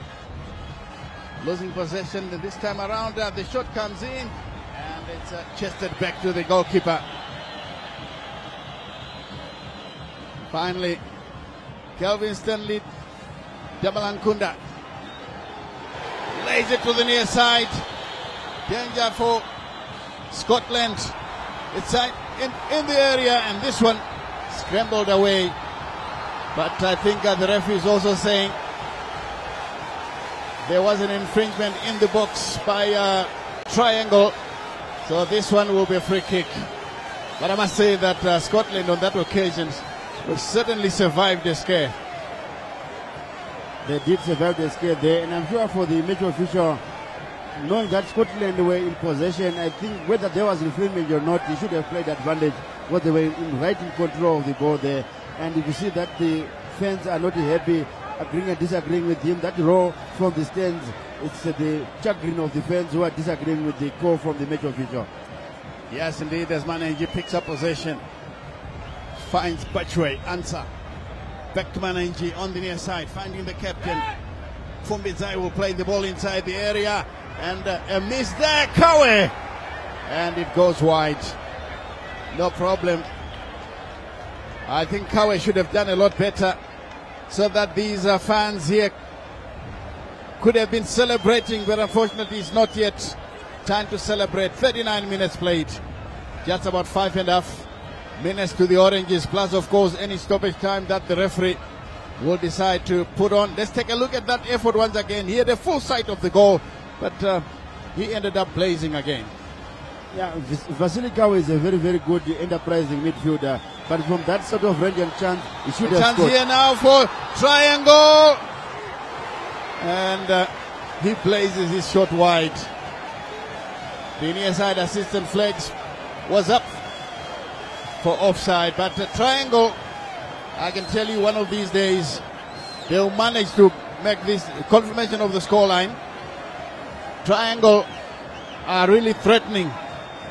[SPEAKER 4] losing possession. This time around, the shot comes in. And it's chested back to the goalkeeper. Finally, Kelvin Stanley Dabalankunda lays it to the near side. Danger for Scotland. It's in the area, and this one scrambled away. But I think the referee is also saying there was an infringement in the box by Triangle. So this one will be a free kick. But I must say that Scotland on that occasion certainly survived the scare.
[SPEAKER 5] They did survive the scare there, and I'm sure for the match official, knowing that Scotland were in possession, I think whether there was infringement or not, he should have played advantage because they were right in control of the ball there. And if you see that the fans are not happy, agreeing and disagreeing with him, that row from the stands, it's the chagrin of the fans who are disagreeing with the call from the match official.
[SPEAKER 4] Yes, indeed, as Manenji picks up possession, finds Butchway, answer. Back to Manenji on the near side, finding the captain. Fumbizai will play the ball inside the area, and a miss there, Kawe, and it goes wide. No problem. I think Kawe should have done a lot better so that these fans here could have been celebrating, but unfortunately it's not yet time to celebrate. 39 minutes played, just about 5.5 minutes to the Oranges, plus of course any stoppage time that the referee will decide to put on. Let's take a look at that effort once again. He had a full sight of the goal, but he ended up blazing again.
[SPEAKER 5] Yeah, Vasily Kawe is a very, very good enterprising midfielder, but from that sort of range and chance, he should have scored.
[SPEAKER 4] Chance here now for Triangle, and he blazes his shot wide. The near side assistant flags was up for offside, but Triangle, I can tell you one of these days they'll manage to make this confirmation of the scoreline. Triangle are really threatening.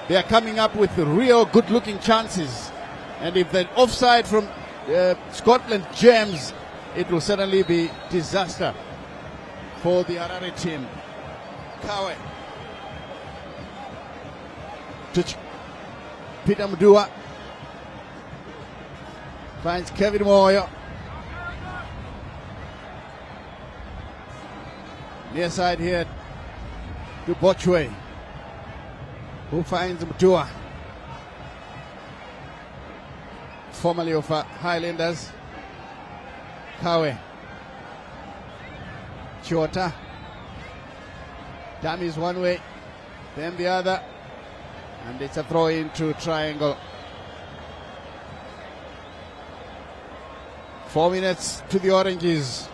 [SPEAKER 4] They are coming up with real good looking chances, and if the offside from Scotland jams, it will certainly be disaster for the Harare team. Kawe to Peter Mdua, finds Kevin Moyo. Near side here to Botchway, who finds Mdua, formerly of Highlanders. Kawe, Chota, dummies one way, then the other, and it's a throw into Triangle. 4 minutes to the Oranges.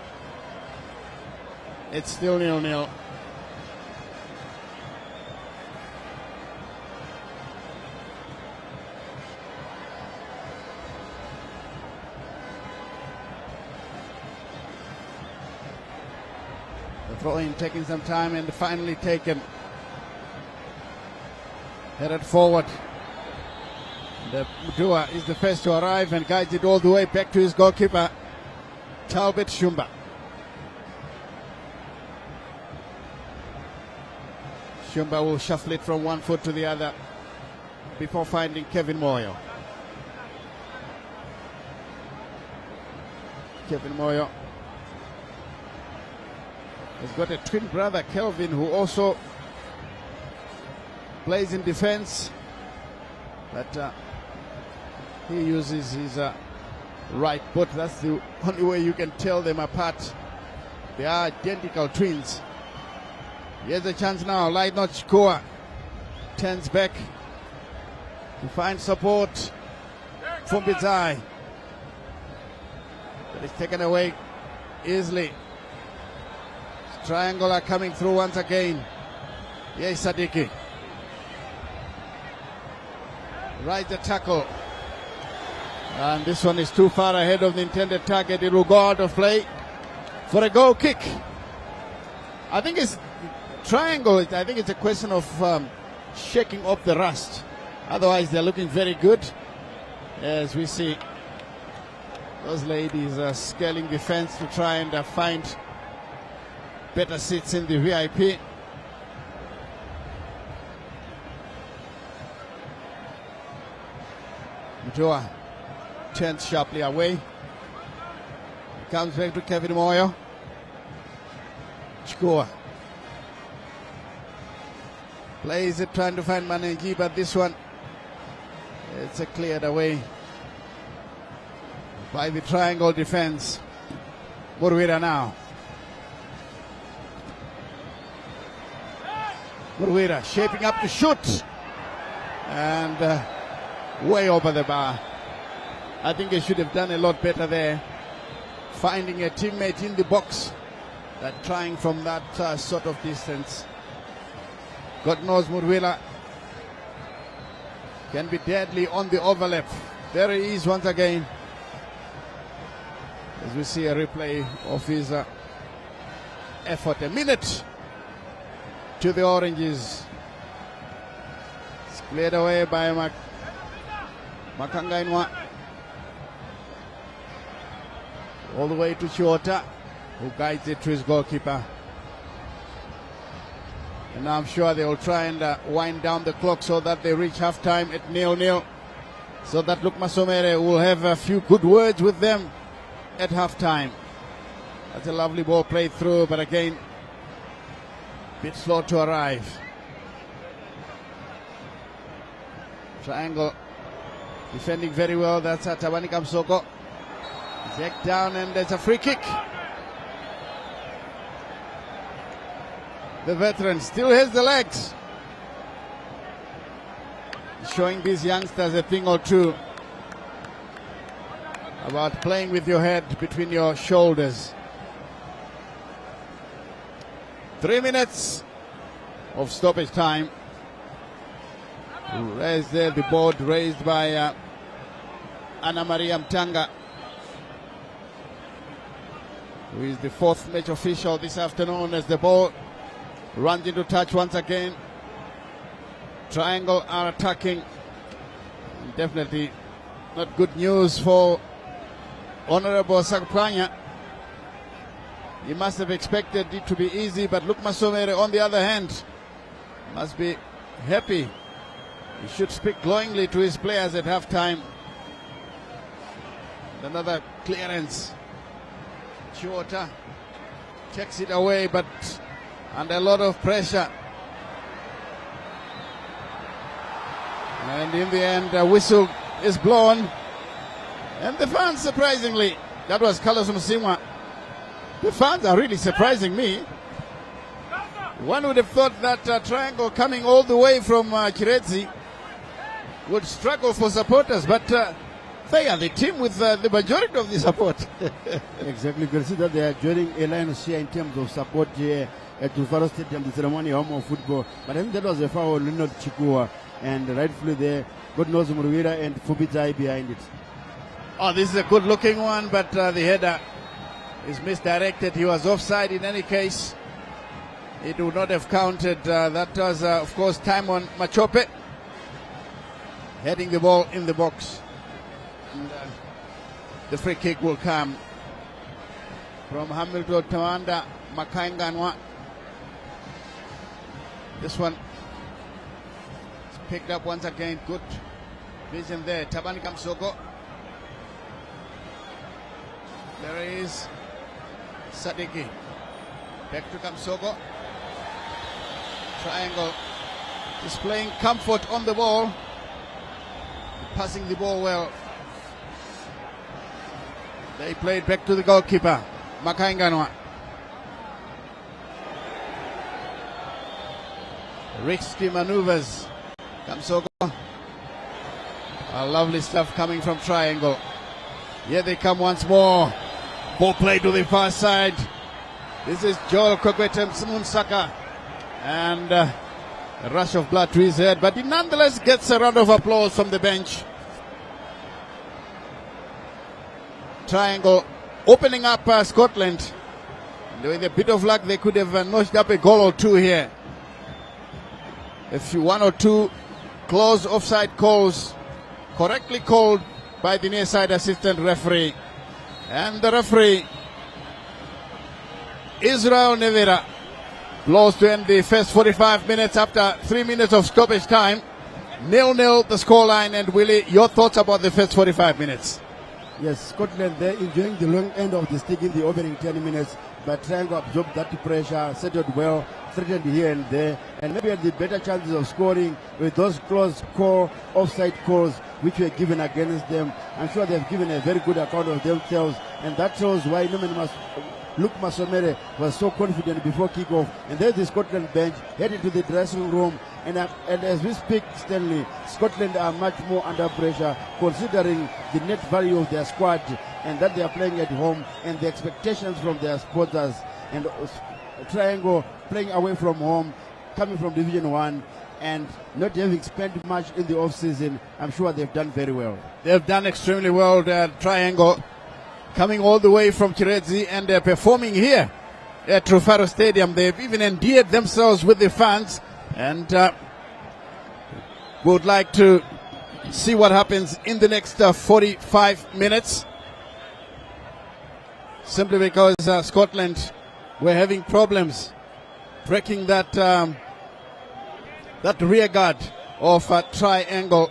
[SPEAKER 4] It's still 0-0. The throw-in taking some time and finally taken. Headed forward. The Mdua is the first to arrive and guides it all the way back to his goalkeeper, Talbot Shumba. Shumba will shuffle it from one foot to the other before finding Kevin Moyo. Kevin Moyo has got a twin brother, Kelvin, who also plays in defense, but he uses his right foot. That's the only way you can tell them apart. They are identical twins. Here's a chance now. Lightnot Chikoa turns back to find support from Bizai. But it's taken away easily. Triangle are coming through once again. Yes, Sadiki. Right the tackle. And this one is too far ahead of the intended target. It will go out of play for a goal kick. I think it's Triangle. I think it's a question of shaking off the rust. Otherwise, they're looking very good. As we see, those ladies are scaling the fence to try and find better seats in the VIP. Mtua turns sharply away. Comes back to Kevin Moyo. Chukua plays it, trying to find Manenji, but this one, it's a cleared away by the Triangle defense. Murwira now. Murwira shaping up to shoot. And way over the bar. I think they should have done a lot better there. Finding a teammate in the box, that trying from that sort of distance. God knows Murwira can be deadly on the overlap. There he is once again. As we see a replay of his effort. A minute to the Oranges. It's cleared away by Makangainwa. All the way to Chiota, who guides it to his goalkeeper. And I'm sure they will try and wind down the clock so that they reach halftime at 0-0. So that Luke Masomere will have a few good words with them at halftime. That's a lovely ball played through, but again, a bit slow to arrive. Triangle defending very well. That's Tabani Kamsoko. Zek down, and there's a free kick. The veteran still has the legs. Showing these youngsters a thing or two about playing with your head between your shoulders. 3 minutes of stoppage time. There's there the board raised by Anna Maria Mtanga, who is the fourth match official this afternoon, as the ball runs into touch once again. Triangle are attacking. Definitely not good news for Honorable Sakpanya. He must have expected it to be easy, but Luke Masomere, on the other hand, must be happy. He should speak glowingly to his players at halftime. Another clearance. Chiota checks it away, but under a lot of pressure. And in the end, a whistle is blown. And the fans, surprisingly, that was Carlos Musimwa. The fans are really surprising me. One would have thought that Triangle coming all the way from Kirezi would struggle for supporters, but they are the team with the majority of the support.
[SPEAKER 5] Exactly. You can see that they are joining a line share in terms of support here at Tufaro Stadium, the ceremony home of football. But I think that was a foul, not Chikua, and rightfully there, God knows Murwira and Fubitai behind it.
[SPEAKER 4] Oh, this is a good looking one, but the header is misdirected. He was offside in any case. It would not have counted. That was, of course, Timon Machope heading the ball in the box. And, the free kick will come from Hamilton Tawanda Makainganwa. This one is picked up once again. Good vision there. Tabani Kamsoko. There is Sadiki. Back to Kamsoko. Triangle displaying comfort on the ball. Passing the ball well. They played back to the goalkeeper, Makainganwa. Risky maneuvers. Kamsoko. Lovely stuff coming from Triangle. Here they come once more. Ball play to the far side. This is Joel Kokwete Munsaka. And A rush of blood to his head, but he nonetheless gets a round of applause from the bench. Triangle opening up Scotland. With a bit of luck, they could have notched up a goal or two here. One or two close offside calls correctly called by the near side assistant referee. And the referee, Israel Nevera, blows to end the first 45 minutes after 3 minutes of stoppage time. 0-0 the scoreline. And Willie, your thoughts about the first 45 minutes?
[SPEAKER 5] Yes, Scotland, they're enjoying the long end of the stick in the opening 10 minutes, but Triangle absorbed that pressure, settled well, threatened here and there, and maybe had the better chances of scoring with those close call offside calls which were given against them. I'm sure they've given a very good account of themselves, and that shows why Luke Masomere was so confident before kickoff. And there's the Scotland bench heading to the dressing room. And as we speak, Stanley, Scotland are much more under pressure considering the net value of their squad and that they are playing at home and the expectations from their supporters. And Triangle playing away from home, coming from Division 1 and not having spent much in the off-season. I'm sure they've done very well.
[SPEAKER 4] They've done extremely well, Triangle, coming all the way from Chiredzi and performing here at Trufaro Stadium. They've even endeared themselves with the fans, and would like to see what happens in the next 45 minutes. Simply because Scotland were having problems breaking that rear guard of Triangle.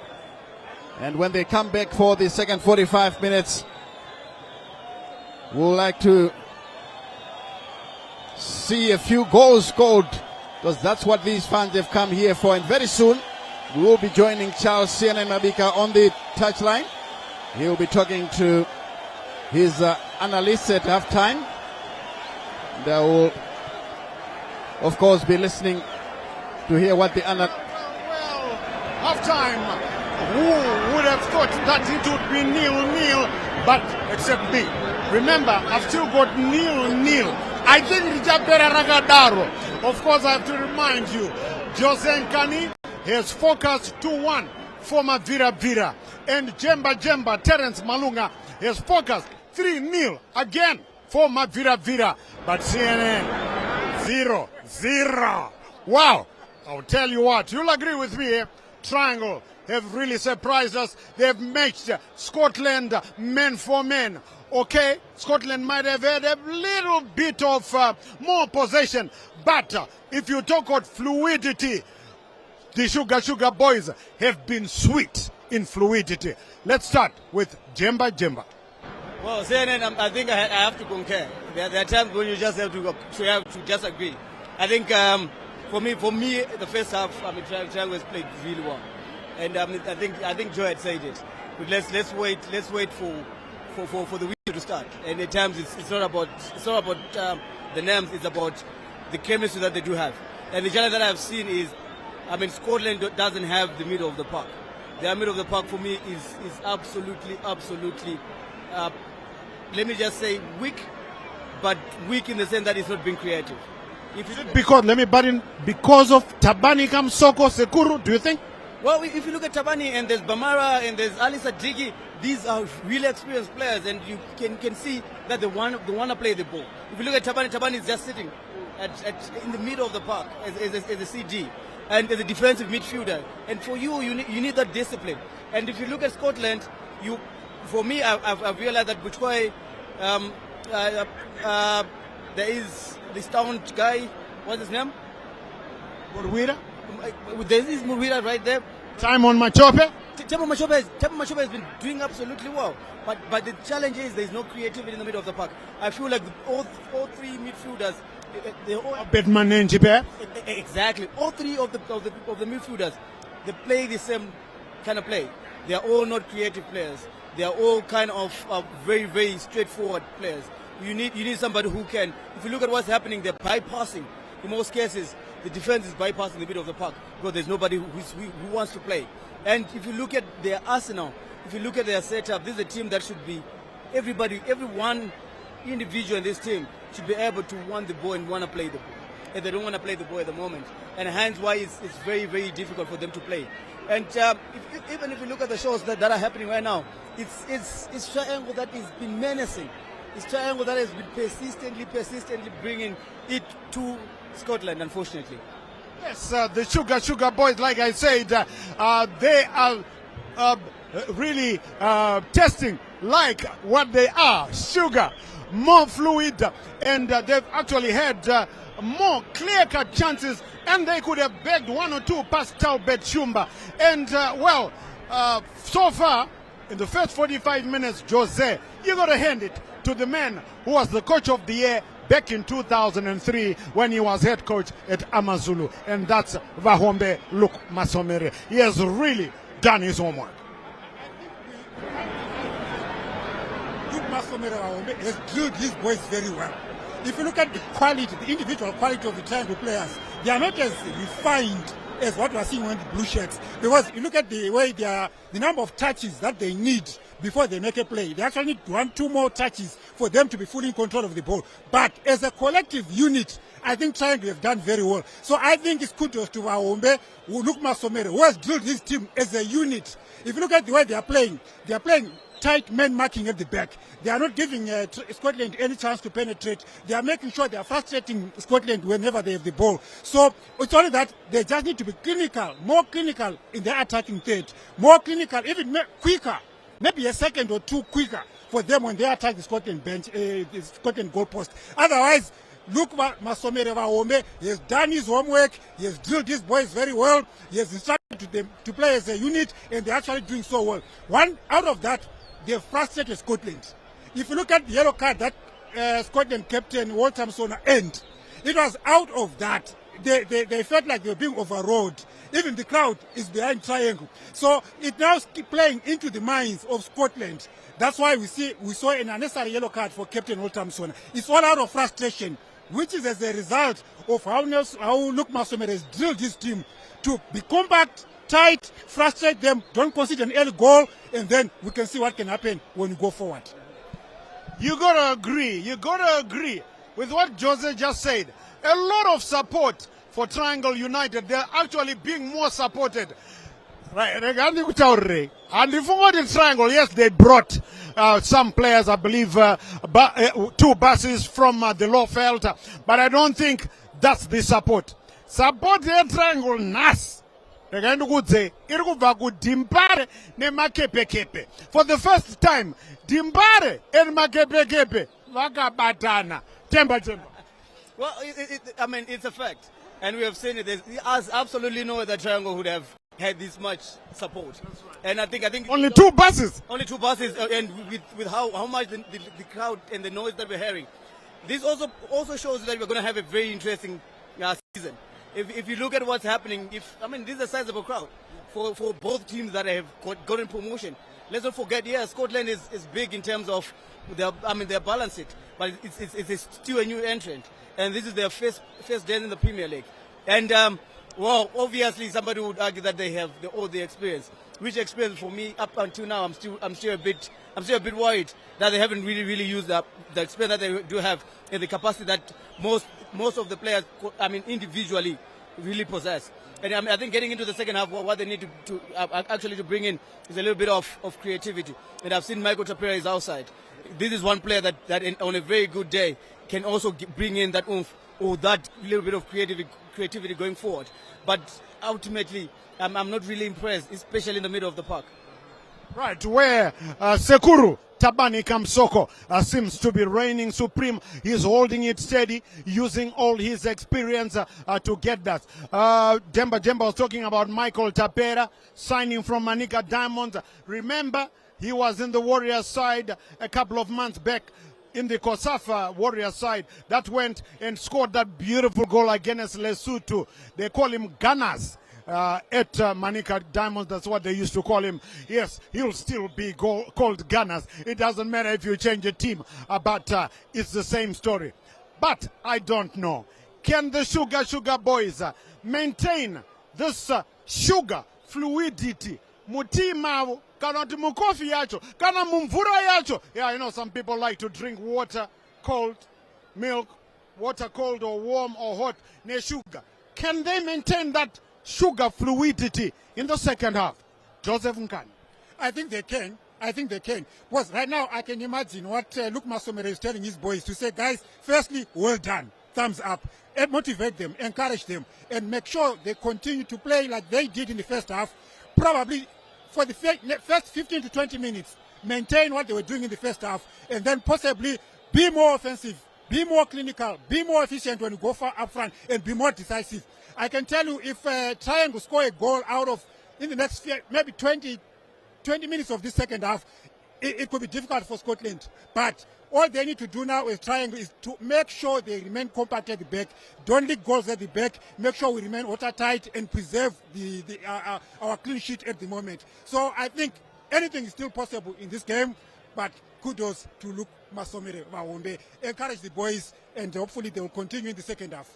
[SPEAKER 4] And when they come back for the second 45 minutes, we would like to see a few goals scored, because that's what these fans have come here for. And very soon we will be joining Charles CNN Mabika on the touchline. He will be talking to his analysts at halftime. They will, of course, be listening to hear what the
[SPEAKER 2] Well, halftime. Who would have thought that it would be 0-0, but except me. Remember, I've still got 0-0. I think Rijabera Ragadaro. Of course, I have to remind you, Jose Nkani has focused 2-1 for Mavira Vira. And Jemba Terence Malunga has focused 3-0 again for Mavira Vira. But CNN, 0-0. Wow. I'll tell you what, you'll agree with me, Triangle have really surprised us. They've matched Scotland men for men. Okay, Scotland might have had a little bit of more possession, but if you talk about fluidity, the Sugar boys have been sweet in fluidity. Let's start with Jemba.
[SPEAKER 3] Well, CNN, I think I have to concur. There are times when you just have to just agree. I think for me, the first half, Triangle has played really well, and I think Joe had said it. But let's wait for the week to start. And at times it's not about the names. It's about the chemistry that they do have. And the challenge that I've seen is, Scotland doesn't have the middle of the park. Their middle of the park for me is absolutely. Let me just say weak, but weak in the sense that it's not being creative.
[SPEAKER 2] Because of Tabani Kamsoko Sekuru, do you think?
[SPEAKER 3] Well, if you look at Tabani and there's Bamara and there's Ali Sadiki, these are really experienced players, and you can see that they want to play the ball. If you look at Tabani is just sitting in the middle of the park as a CG and as a defensive midfielder. And for you need that discipline. And if you look at Scotland, for me, I've realized that Buchwai, there is this town guy, what's his name?
[SPEAKER 2] Murwira?
[SPEAKER 3] There's this Murwira right there.
[SPEAKER 2] Simon Machope?
[SPEAKER 3] Temba Machope has been doing absolutely well. But the challenge is there's no creativity in the middle of the park. I feel like all three midfielders, they all... Exactly. All three of the midfielders, they play the same kind of play. They are all not creative players. They are all kind of very, very straightforward players. You need somebody who can. If you look at what's happening, they're bypassing. In most cases, the defense is bypassing the middle of the park because there's nobody who wants to play. And if you look at their arsenal, if you look at their setup, this is a team that should be every one individual in this team should be able to want the ball and want to play the ball. and they don't want to play the ball at the moment, and hence why it's very, very difficult for them to play. And even if you look at the shows that are happening right now, it's Triangle that has been menacing. It's Triangle that has been persistently bringing it to Scotland, unfortunately.
[SPEAKER 2] Yes, the Sugar Boys, like I said, they are really testing like what they are, sugar, more fluid, and they've actually had more clear-cut chances, and they could have begged one or two past Talbot Shumba. And, so far, in the first 45 minutes, Jose, you got to hand it to the man who was the coach of the year back in 2003 when he was head coach at Amazulu, and that's Vahombe Luke Masomere. He has really done his homework.
[SPEAKER 1] Luke Masomere has drilled his boys very well. If you look at the quality, the individual quality of the Triangle players, they are not as refined as what we are seeing on the blue shirts. Because you look at the way the number of touches that they need before they make a play. They actually need 1-2 more touches for them to be fully in control of the ball. But as a collective unit, I think Triangle have done very well. So I think it's kudos to Vahombe, Luke Masomere, who has drilled his team as a unit. If you look at the way they are playing tight men marking at the back. They are not giving Scotland any chance to penetrate. They are making sure they are frustrating Scotland whenever they have the ball. So it's only that they just need to be clinical, more clinical in their attacking third, more clinical, even quicker, maybe a second or two quicker for them when they attack the Scotland bench, the Scotland goalpost. Otherwise, Luke Masomere Vahombe, he has done his homework, he has drilled his boys very well, he has instructed them to play as a unit, and they're actually doing so well. One out of that, they've frustrated Scotland. If you look at the yellow card that Scotland captain Walter Msona earned, it was out of that. They felt like they were being overrode. Even the crowd is behind Triangle. So it now keeps playing into the minds of Scotland. That's why we saw an unnecessary yellow card for Captain Walter Msona. It's all out of frustration, which is as a result of how Luke Masomere has drilled his team to be compact, tight, frustrate them, don't concede an early goal, and then we can see what can happen when we go forward.
[SPEAKER 2] You gotta agree with what Jose just said. A lot of support for Triangle United. They're actually being more supported. Right, and in Triangle, yes, they brought some players, I believe, 2 buses from the Lowveld, but I don't think that's the support. Support the Triangle nas. For the first time, Dimbare and Makepekepe vakabatana. Temba.
[SPEAKER 3] Well, I mean, it's a fact, and we have seen it. There's absolutely no way that Triangle would have had this much support. And I think
[SPEAKER 2] only 2 buses.
[SPEAKER 3] Only 2 buses, and with how much the crowd and the noise that we're hearing, this also shows that we're going to have a very interesting season. If you look at what's happening, this is a sizable crowd for both teams that have gotten promotion. Let's not forget, Scotland is big in terms of they're balanced, but it's still a new entrant, and this is their first day in the Premier League. And well, obviously somebody would argue that they have all the experience. Which experience for me up until now, I'm still a bit worried that they haven't really used the experience that they do have in the capacity that most of the players, individually, really possess. And I think getting into the second half, what they need to actually bring in is a little bit of creativity. And I've seen Michael Tapera is outside. This is one player that on a very good day can also bring in that oomph or that little bit of creativity going forward. But ultimately, I'm not really impressed, especially in the middle of the park.
[SPEAKER 2] Right, where Sekuru Tabani Kamsoko seems to be reigning supreme. He's holding it steady, using all his experience to get that. Jemba was talking about Michael Tapera signing from Manica Diamonds. Remember, he was in the Warriors side a couple of months back, in the Kosafa Warriors side, that went and scored that beautiful goal against Lesotho. They call him Gunners. At Manica Diamonds, that's what they used to call him. Yes, he'll still be called Gunners. It doesn't matter if you change a team, but it's the same story. But I don't know. Can the Sugar Boys maintain this sugar fluidity? Mutima, kana mukofi yacho, kana mumvura yacho. Yeah, I know some people like to drink water, cold milk, water cold or warm or hot, ne sugar. Can they maintain that sugar fluidity in the second half? Joseph Nkani.
[SPEAKER 1] I think they can. I think they can. Because right now I can imagine what Luke Masomere is telling his boys to say, guys, firstly, well done. Thumbs up. And motivate them, encourage them, and make sure they continue to play like they did in the first half. Probably for the first 15 to 20 minutes, maintain what they were doing in the first half, and then possibly be more offensive, be more clinical, be more efficient when you go far up front, and be more decisive. I can tell you if Triangle score a goal out of, in the next maybe 20 minutes of this second half, it could be difficult for Scotland. But all they need to do now with Triangle is to make sure they remain compact at the back, don't leak goals at the back, make sure we remain watertight and preserve our clean sheet at the moment. So I think anything is still possible in this game, but kudos to Luke Masomere Mawombe. Encourage the boys, and hopefully they will continue in the second half.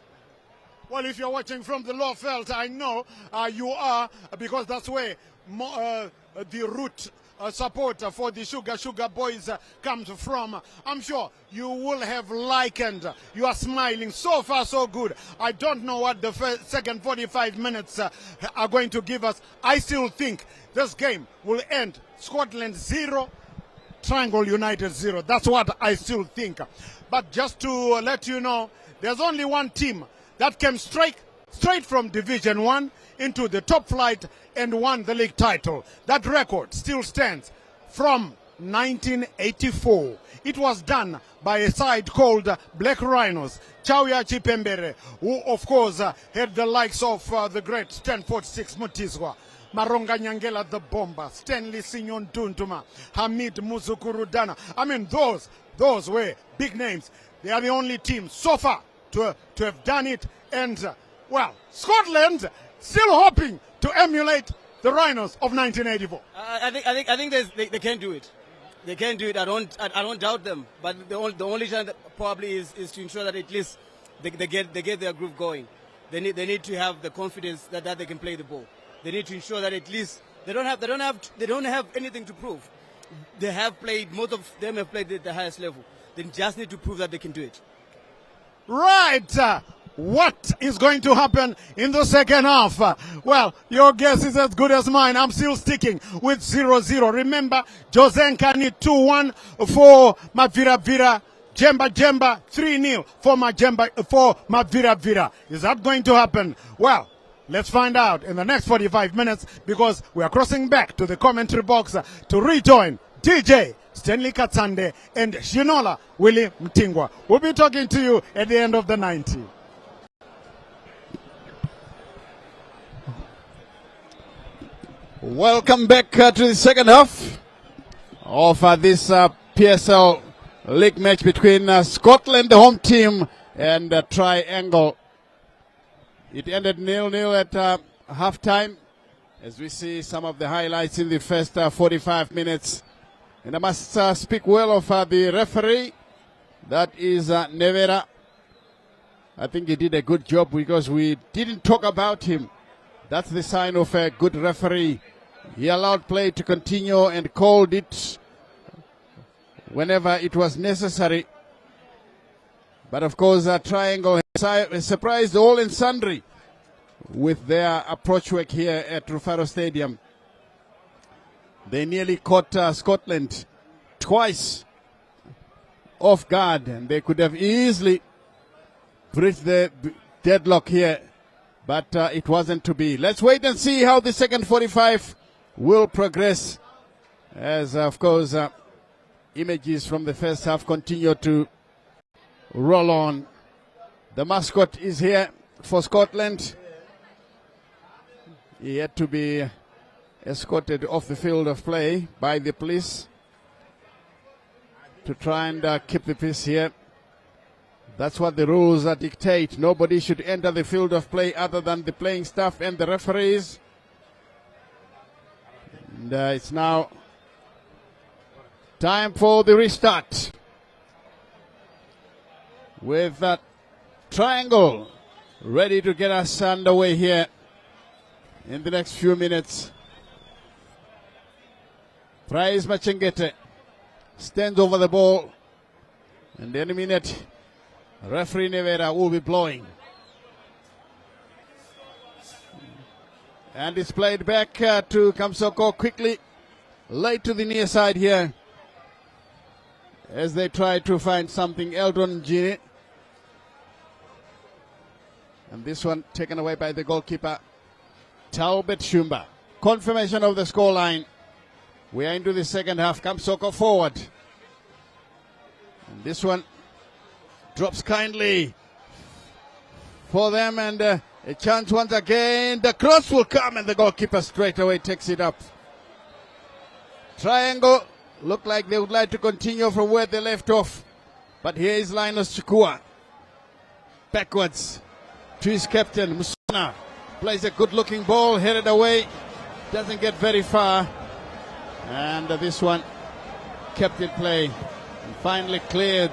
[SPEAKER 2] Well, if you're watching from the low felt, I know you are, because that's where the root support for the Sugar Boys comes from. I'm sure you will have likened. You are smiling. So far, so good. I don't know what the second 45 minutes are going to give us. I still think this game will end Scotland 0, Triangle United 0. That's what I still think. But just to let you know, there's only one team that came straight from Division 1 into the top flight and won the league title. That record still stands from 1984. It was done by a side called Black Rhinos, Chauya Chipembere, who of course had the likes of the great Stanford 6 Mutiswa, Maronga Nyangela the Bomber, Stanley Sinyon Tuntuma, Hamid Muzukurudana. I mean, those were big names. They are the only team so far to have done it, and well, Scotland still hoping to emulate the Rhinos of 1984.
[SPEAKER 3] I think they can do it. They can do it. I don't doubt them. But the only chance that probably is to ensure that at least they get their groove going. They need to have the confidence that they can play the ball. They need to ensure that at least they don't have anything to prove. They have played, most of them have played at the highest level. They just need to prove that they can do it.
[SPEAKER 2] Right. What is going to happen in the second half? Well, your guess is as good as mine. I'm still sticking with 0-0. Remember, Jose Nkani 2-1 for Mavira. Jemba 3-0 for Mavira. Is that going to happen? Well, let's find out in the next 45 minutes, because we are crossing back to the commentary box to rejoin DJ Stanley Katsande and Shinola Willie Mtingwa. We'll be talking to you at the end of the 90.
[SPEAKER 4] Welcome back to the second half of this PSL league match between Scotland, the home team, and Triangle. It ended 0-0 at half-time, as we see some of the highlights in the first 45 minutes. And I must speak well of the referee. That is Nevera. I think he did a good job, because we didn't talk about him. That's the sign of a good referee. He allowed play to continue and called it whenever it was necessary. But of course, Triangle has surprised all and sundry with their approach work here at Rufaro Stadium. They nearly caught Scotland twice off guard, and they could have easily breached the deadlock here, but it wasn't to be. Let's wait and see how the second 45 will progress, as of course images from the first half continue to roll on. The mascot is here for Scotland. He had to be escorted off the field of play by the police to try and keep the peace here. That's what the rules dictate. Nobody should enter the field of play other than the playing staff and the referees. And it's now time for the restart, with that Triangle ready to get us underway here in the next few minutes. Prize Machengete stands over the ball, and any minute Referee Nevera will be blowing. And it's played back to Kamsoko quickly. Late to the near side here. As they try to find something. Eldon Gini. And this one taken away by the goalkeeper, Talbot Shumba. Confirmation of the scoreline. We are into the second half. Kamsoko forward. And this one drops kindly for them, and a chance once again. The cross will come, and the goalkeeper straight away takes it up. Triangle look like they would like to continue from where they left off. But here is Linus Chukua. Backwards to his captain, Musona. Plays a good-looking ball, headed away. Doesn't get very far. And this one kept in play. And finally cleared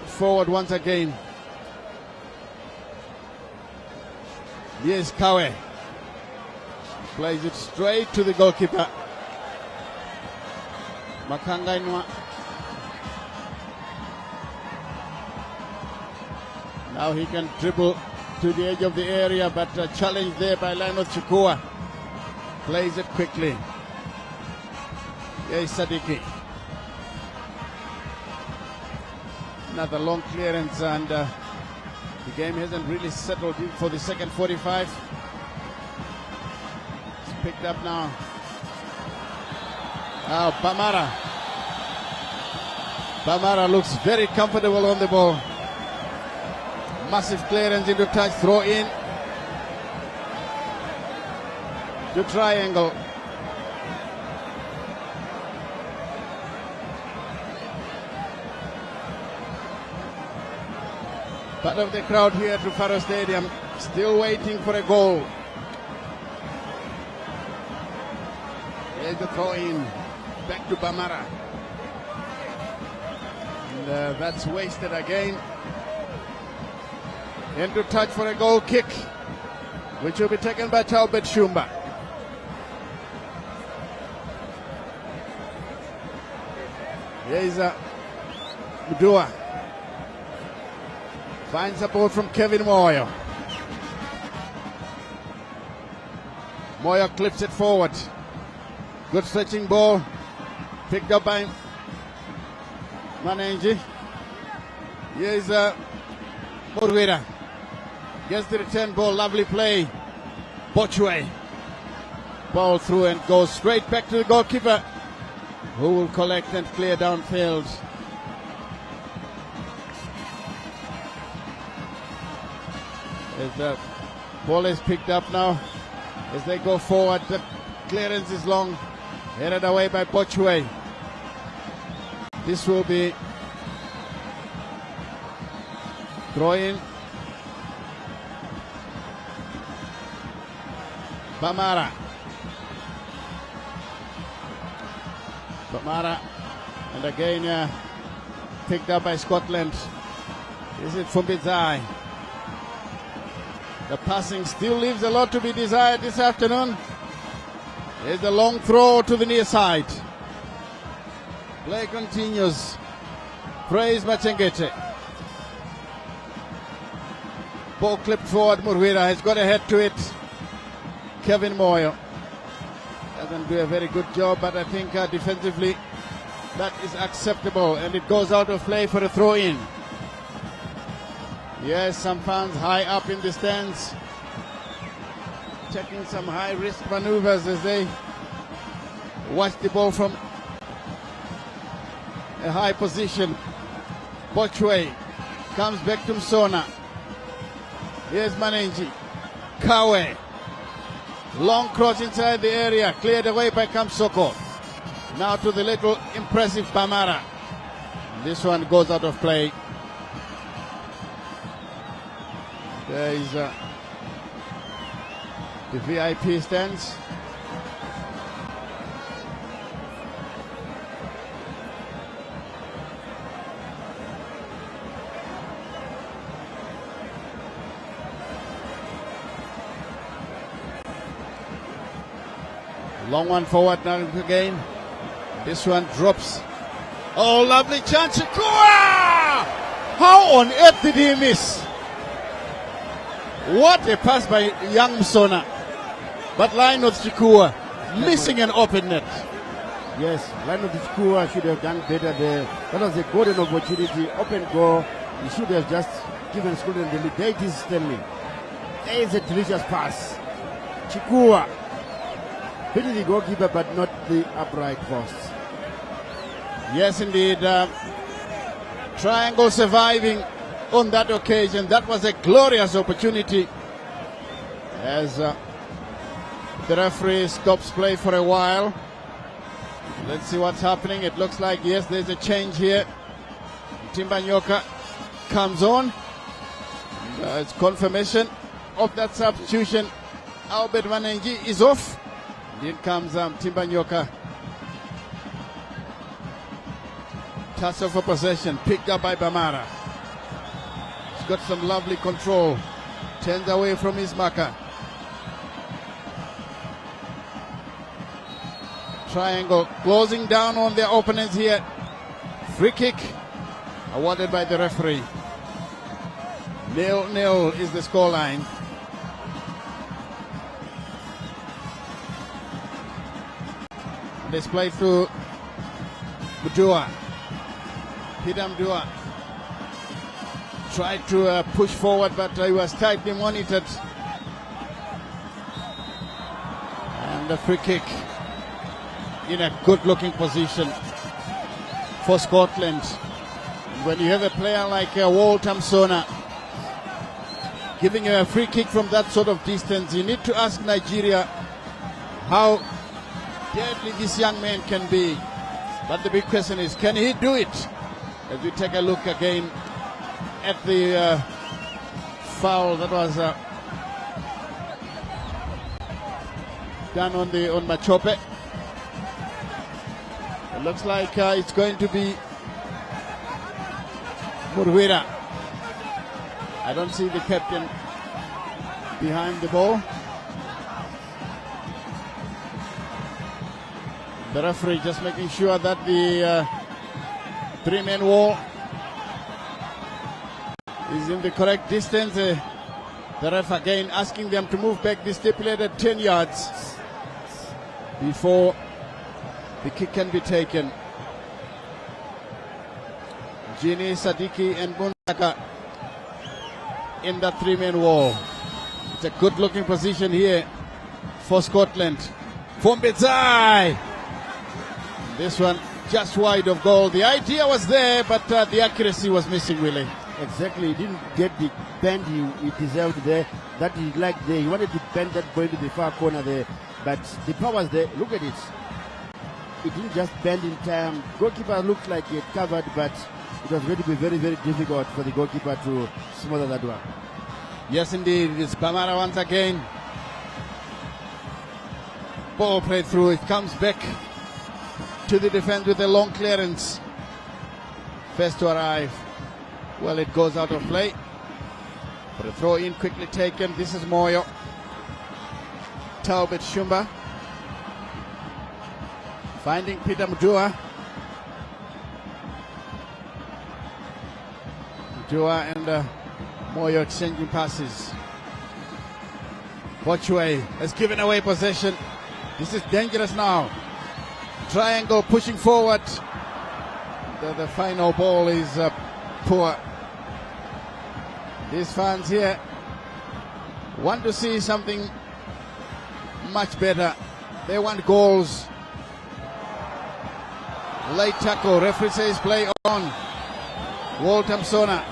[SPEAKER 4] forward once again. Yes, Kawe. Plays it straight to the goalkeeper. Makangainwa. Now he can dribble to the edge of the area, but a challenge there by Linus Chukua. Plays it quickly. Yes, Sadiki. Another long clearance, and the game hasn't really settled in for the second 45. It's picked up now. Now Bamara. Bamara looks very comfortable on the ball. Massive clearance into touch, throw in to Triangle. Part of the crowd here to Faro Stadium still waiting for a goal. Here's the throw in, back to Bamara. And that's wasted again. Into touch for a goal kick, which will be taken by Talbot Shumba. Here is Mudua. Finds support from Kevin Moyo. Moyo clips it forward. Good stretching ball. Picked up by Manenji. Here is Murwira. Gets the return ball, lovely play. Bochwe. Ball through and goes straight back to the goalkeeper, who will collect and clear downfield. As the ball is picked up now, as they go forward, the clearance is long, headed away by Bochwe. This will be throw in. Bamara. And again picked up by Scotland. Is it Fumbizai? The passing still leaves a lot to be desired this afternoon. Here's the long throw to the near side. Play continues. Praise Machengete. Ball clipped forward. Murwira has got a head to it. Kevin Moyo doesn't do a very good job, but I think defensively that is acceptable, and it goes out of play for a throw-in. Yes, some fans high up in the stands checking some high-risk maneuvers as they watch the ball from a high position. Bochwe comes back to Msona. Here's Manenji. Kawe. Long cross inside the area, cleared away by Kamsoko. Now to the little impressive Bamara. This one goes out of play. There is the VIP stands. Long one forward now again. This one drops. Oh, lovely chance. Chukua! How on earth did he miss? What a pass by young Msona. But Lionel Chikua missing an open net.
[SPEAKER 5] Yes, Lionel Chikua should have done better there. That was a golden opportunity. Open goal. He should have just given Scotland the lead. There it is, Stanley. There is a delicious pass. Chikua hitting the goalkeeper but not the upright post.
[SPEAKER 4] Yes, indeed. Triangle surviving on that occasion. That was a glorious opportunity as the referee stops play for a while. Let's see what's happening. It looks like, yes, there's a change here. Timbanyoka comes on. It's confirmation of that substitution. Albert Wanengi is off. In comes Timbanyoka. Tussle for possession, picked up by Bamara. He's got some lovely control. Turns away from his marker. Triangle closing down on their opponents here. Free kick awarded by the referee. 0-0 is the scoreline. Let's play through Mdua. Peter Mdua tried to push forward, but he was tightly monitored. And a free kick in a good-looking position for Scotland. When you have a player like Walter Msona giving a free kick from that sort of distance, you need to ask Nigeria how deadly this young man can be. But the big question is, can he do it? As we take a look again at the foul that was done on Machope. It looks like it's going to be Murwira. I don't see the captain behind the ball. The referee just making sure that the three-man wall is in the correct distance. The ref again asking them to move back the stipulated 10 yards before the kick can be taken. Gini, Sadiki and Bundaka in that three-man wall. It's a good-looking position here for Scotland. Fombezai! This one just wide of goal. The idea was there, but the accuracy was missing, Willie.
[SPEAKER 5] Exactly, he didn't get the bend he deserved there. That he liked there. He wanted to bend that ball to the far corner there, but the power was there. Look at it. It didn't just bend in time. Goalkeeper looked like he had covered, but it was going to be very, very difficult for the goalkeeper to smother that one.
[SPEAKER 4] Yes, indeed. It's Bamara once again. Ball played through. It comes back to the defense with a long clearance. First to arrive. Well, it goes out of play. But a throw in quickly taken. This is Moyo. Talbot Shumba. Finding Peter Mdua. Mdua and Moyo exchanging passes. Bochwe has given away possession. This is dangerous now. Triangle pushing forward. The final ball is poor. These fans here want to see something much better. They want goals. Late tackle. Referee says play on. Walter Msona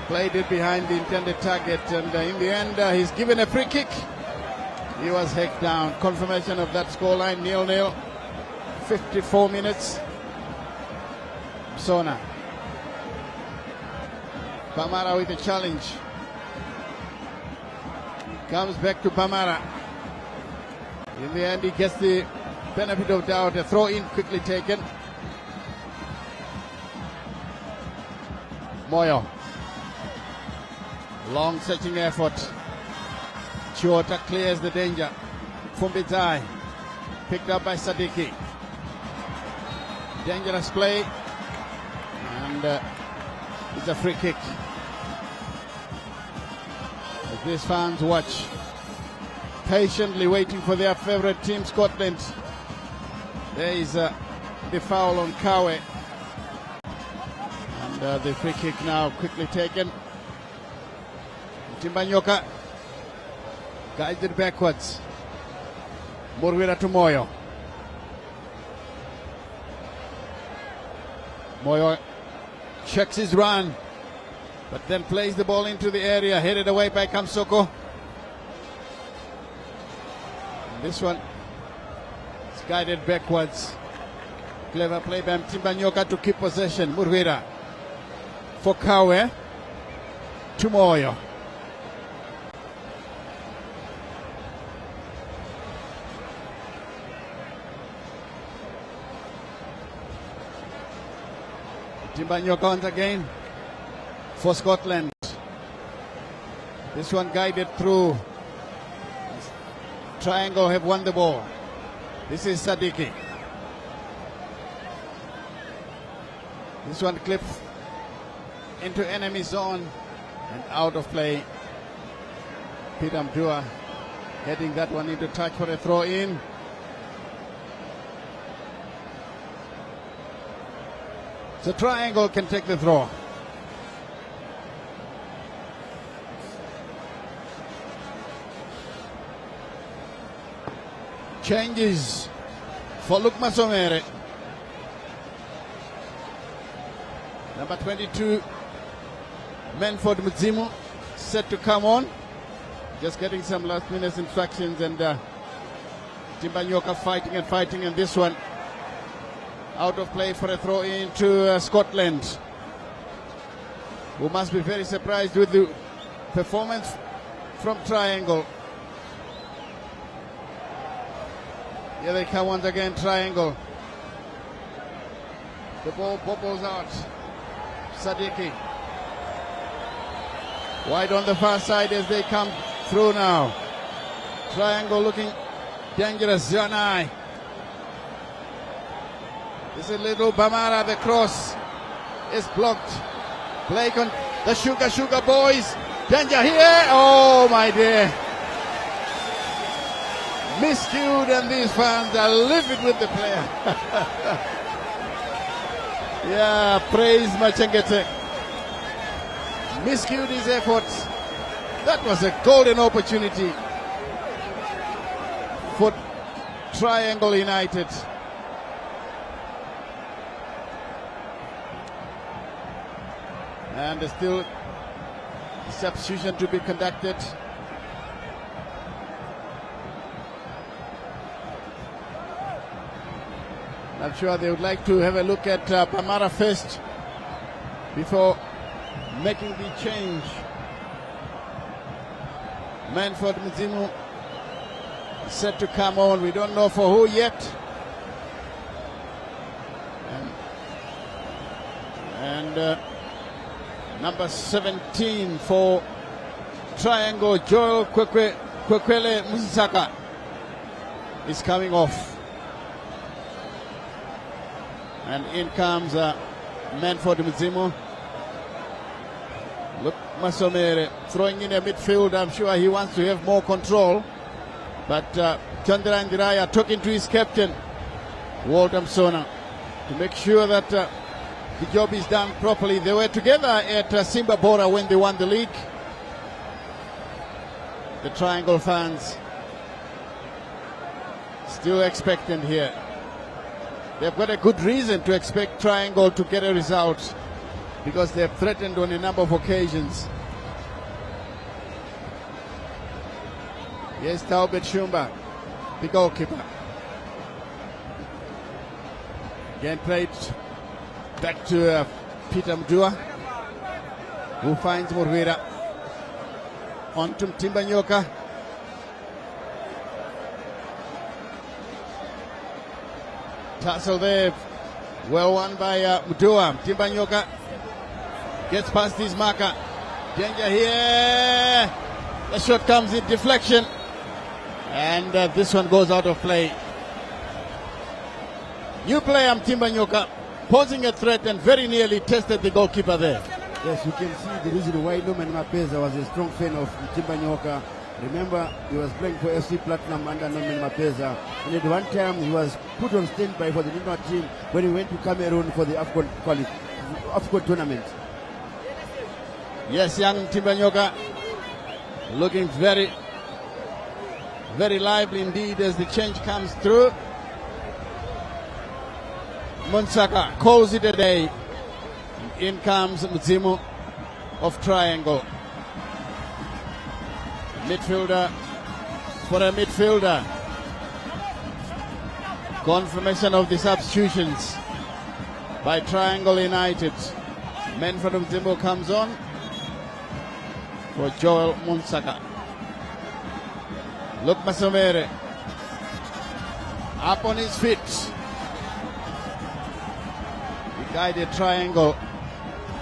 [SPEAKER 4] played it behind the intended target, and in the end he's given a free kick. He was hacked down. Confirmation of that scoreline, 0-0. 54 minutes. Msona. Bamara with a challenge. Comes back to Bamara. In the end, he gets the benefit of doubt. A throw in quickly taken. Moyo. Long searching effort. Chiota clears the danger. Fumbizai. Picked up by Sadiki. Dangerous play. And It's a free kick. As these fans watch, patiently waiting for their favorite team, Scotland. There is the foul on Kawe. And the free kick now quickly taken. Timbanyoka guided backwards. Murwira to Moyo. Moyo checks his run, but then plays the ball into the area, headed away by Kamsoko. And this one is guided backwards. Clever play by Timbanyoka to keep possession. Murwira for Kawe to Moyo. Timbanyoka once again for Scotland. This one guided through. Triangle have won the ball. This is Sadiki. This one clips into enemy zone and out of play. Peter Mdua heading that one into touch for a throw in. So Triangle can take the throw. Changes for Luke Masomere. Number 22, Manford Muzimu, set to come on. Just getting some last minute instructions, and Timbanyoka fighting, and this one out of play for a throw in to Scotland, who must be very surprised with the performance from Triangle. Here they come once again, Triangle. The ball bobbles out. Sadiki. Wide on the far side as they come through now. Triangle looking dangerous. Janai. This is little Bamara. The cross is blocked. Blake on the Sugar boys. Danger here. Oh my dear. Miscued, and these fans are livid with the player. Yeah, praise Machengete. Miscued his efforts. That was a golden opportunity for Triangle United. And there's still substitution to be conducted. I'm sure they would like to have a look at Pamara first before making the change. Manford Muzimu set to come on. We don't know for who yet. And number 17 for Triangle, Joel Kwekwele Musaka, is coming off. And in comes Manford Muzimu. Look, Masomere throwing in a midfield. I'm sure he wants to have more control. But Chandra Ndiraya talking to his captain, Walter Msona, to make sure that the job is done properly. They were together at Simba Bora when they won the league. The Triangle fans still expectant here. They've got a good reason to expect Triangle to get a result, because they've threatened on a number of occasions. Yes, Taubet Shumba, the goalkeeper. Again played back to Peter Mdua, who finds Murwira. On to Timbanyoka. Tussle there, well won by Mdua. Timbanyoka gets past his marker. Danger here. The shot comes in deflection, and this one goes out of play. New player Timbanyoka posing a threat and very nearly tested the goalkeeper there.
[SPEAKER 5] Yes, you can see the reason why Norman Mapeza was a strong fan of Timbanyoka. Remember, he was playing for FC Platinum under Norman Mapeza. And at one time, he was put on standby for the national team when he went to Cameroon for the AFCON tournament.
[SPEAKER 4] Yes, young Timbanyoka looking very, very lively indeed as the change comes through. Munsaka calls it a day. In comes Mzimu of Triangle. Midfielder for a midfielder. Confirmation of the substitutions by Triangle United. Manfred Mzimu comes on for Joel Munsaka. Luke Masomere up on his feet. He guided Triangle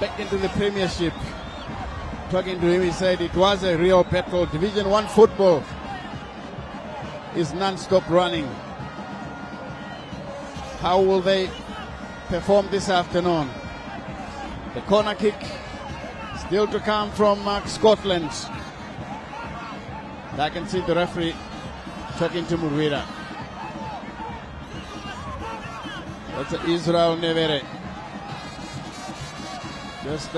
[SPEAKER 4] back into the Premiership. Talking to him, he said it was a real battle. Division 1 football is non-stop running. How will they perform this afternoon? The corner kick still to come from Scotland. I can see the referee talking to Murwira. That's Israel Nevere. Just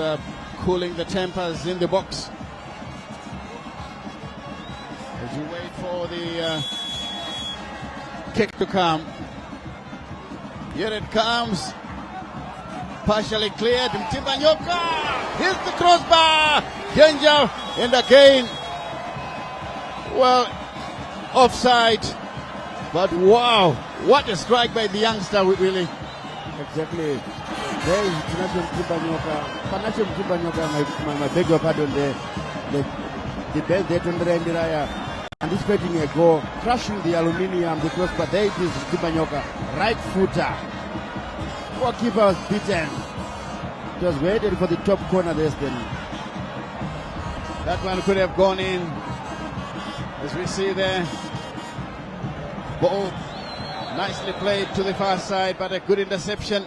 [SPEAKER 4] cooling the tempers in the box as you wait for the kick to come. Here it comes, partially cleared. Timbanyoka hits the crossbar, danger, and again, well, offside. But wow, what a strike by the youngster, really.
[SPEAKER 5] Exactly. There is Panache Timbanyoka, my beg your pardon, the best there to Ndiraya, anticipating a goal, crushing the aluminium, the crossbar. There it is, Timbanyoka, right footer. Goalkeeper was beaten. It was waited for the top corner there then.
[SPEAKER 4] That one could have gone in, as we see there. Ball nicely played to the far side, but a good interception.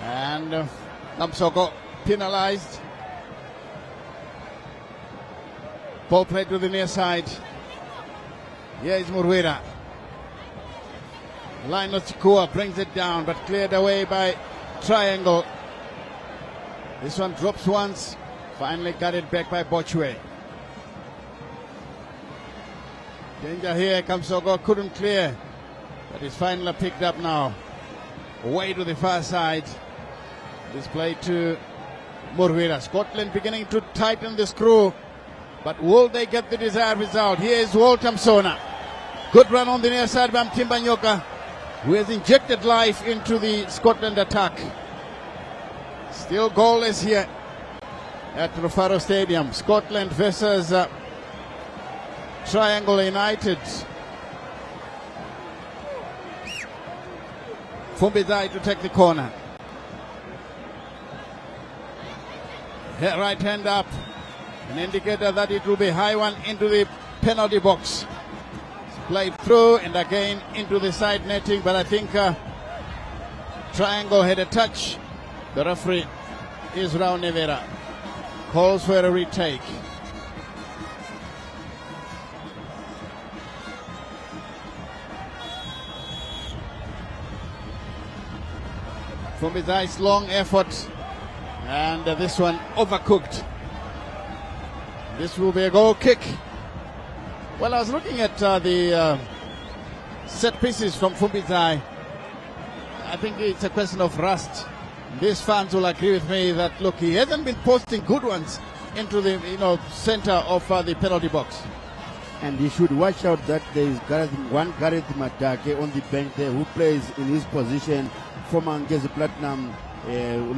[SPEAKER 4] And Namsoko penalized. Ball played to the near side. Here is Murwira. Linus Chikua brings it down, but cleared away by Triangle. This one drops once, finally got it back by Bochwe. Danger here, Kamsoko couldn't clear, but it's finally picked up now. Away to the far side. This play to Murwira. Scotland beginning to tighten the screw, but will they get the desired result? Here is Walter Msona. Good run on the near side by Timbanyoka, who has injected life into the Scotland attack. Still goalless here at Rufaro Stadium. Scotland versus Triangle United. Fumbizai to take the corner. Right hand up, an indicator that it will be high one into the penalty box. Played through and again into the side netting, but I think Triangle had a touch. The referee, Israel Nevera, calls for a retake. From his eyes, long effort, and this one overcooked. This will be a goal kick. Well, I was looking at the set pieces from Fumbizai. I think it's a question of rust. These fans will agree with me that, look, he hasn't been posting good ones into the center of the penalty box.
[SPEAKER 5] And he should watch out that there is Gareth Matake on the bench there who plays in his position. Former Ngezi Platinum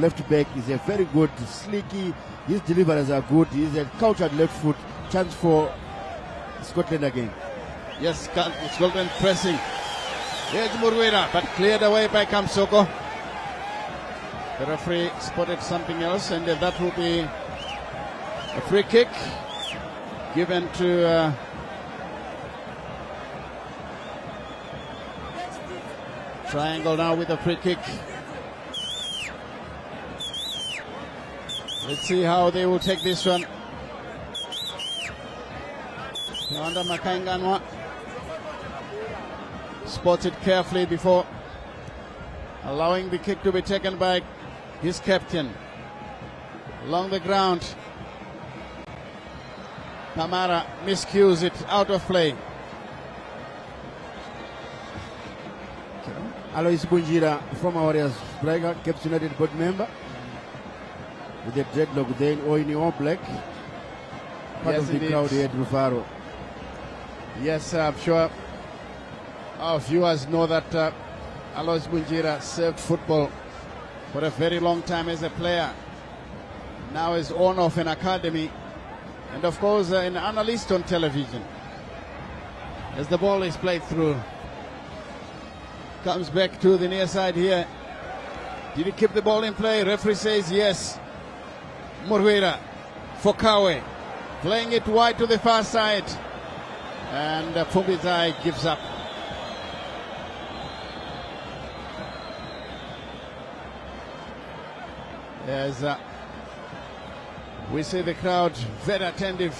[SPEAKER 5] left back is a very good, slicky. His deliveries are good. He's a cultured left foot. Chance for Scotland again.
[SPEAKER 4] Yes, Scotland pressing. Here's Murwira, but cleared away by Kamsoko. The referee spotted something else, and that will be a free kick given to Triangle now with a free kick. Let's see how they will take this one. Under Makainganwa spotted carefully before allowing the kick to be taken by his captain. Along the ground, Kamara miscues it, out of play.
[SPEAKER 5] Alois Bunjira, former Warriors striker, Caps United board member, with the dreadlock there in all black. Part
[SPEAKER 4] Yes,
[SPEAKER 5] of the
[SPEAKER 4] indeed.
[SPEAKER 5] crowd here at Rufaro.
[SPEAKER 4] Yes, I'm sure our viewers know that Alois Bunjira served football for a very long time as a player. Now is owner of an academy and of course an analyst on television. As the ball is played through, comes back to the near side here. Did he keep the ball in play? Referee says yes. Murwira for Kawe, playing it wide to the far side, and Pumbizai gives up. As we see the crowd very attentive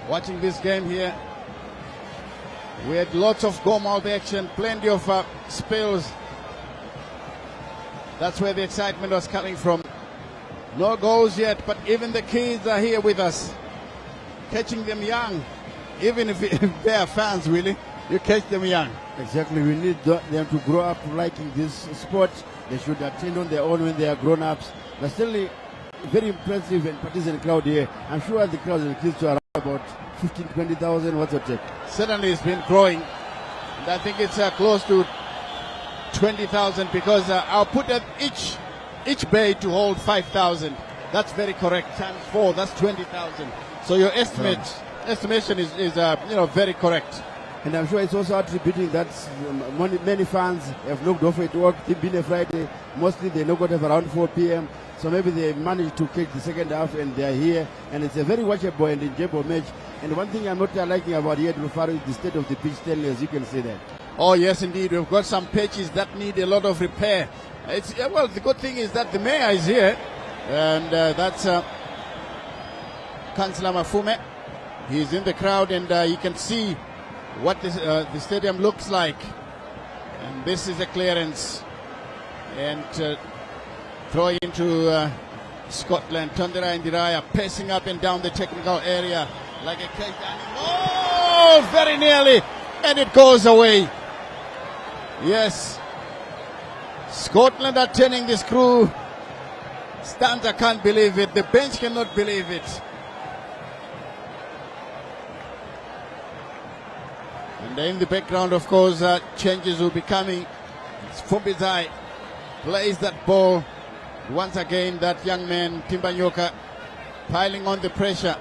[SPEAKER 4] watching this game here. We had lots of goal-mouth action, plenty of spills. That's where the excitement was coming from. No goals yet, but even the kids are here with us, catching them young. Even if they are fans, really, you catch them young.
[SPEAKER 5] Exactly, we need them to grow up liking this sport. They should attend on their own when they are grown-ups. But still, very impressive and partisan crowd here. I'm sure the crowd will increase to around about 15, 20,000. What's your take?
[SPEAKER 4] Certainly it's been growing. And I think it's close to 20,000 because I'll put at each bay to hold 5,000. That's very correct. Times 4, that's 20,000. So your estimation is very correct.
[SPEAKER 5] And I'm sure it's also attributing that many fans have knocked off at work. It's been a Friday. Mostly they knock off around 4 p.m. So maybe they managed to kick the second half and they are here. And it's a very watchable and enjoyable match. And one thing I'm not liking about here at Rufaro is the state of the pitch, Stanley, as you can see there.
[SPEAKER 4] Oh yes, indeed. We've got some pitches that need a lot of repair. Well, the good thing is that the mayor is here. And that's Councillor Mafume. He's in the crowd and you can see what the stadium looks like. And this is a clearance. And throw into Scotland. Tondera Indiraya pacing up and down the technical area like a cage. Oh, very nearly. And it goes away. Yes. Scotland are turning the screw. Stanza can't believe it. The bench cannot believe it. And in the background, of course, changes will be coming. Fumbizai plays that ball. Once again, that young man, Timbanyoka, piling on the pressure.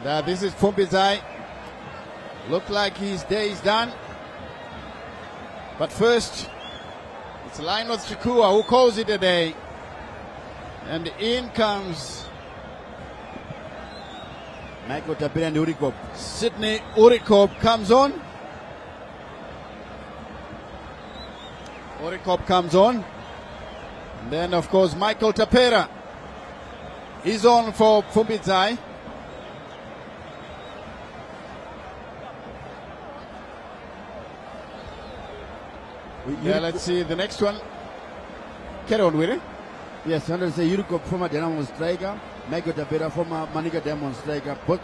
[SPEAKER 4] This is Fumbizai. Look like his day is done. But first, it's Linus Chikua who calls it a day. And in comes
[SPEAKER 5] Michael Tapira and Urikop.
[SPEAKER 4] Sydney Urikop comes on. Urikop comes on. And then, of course, Michael Tapera is on for Fumbizai. Yeah, let's see the next one. Carry on with it.
[SPEAKER 5] Yes, I want to say Urikop, former Dynamo striker. Michael Tapera, former Manica Diamond striker. Both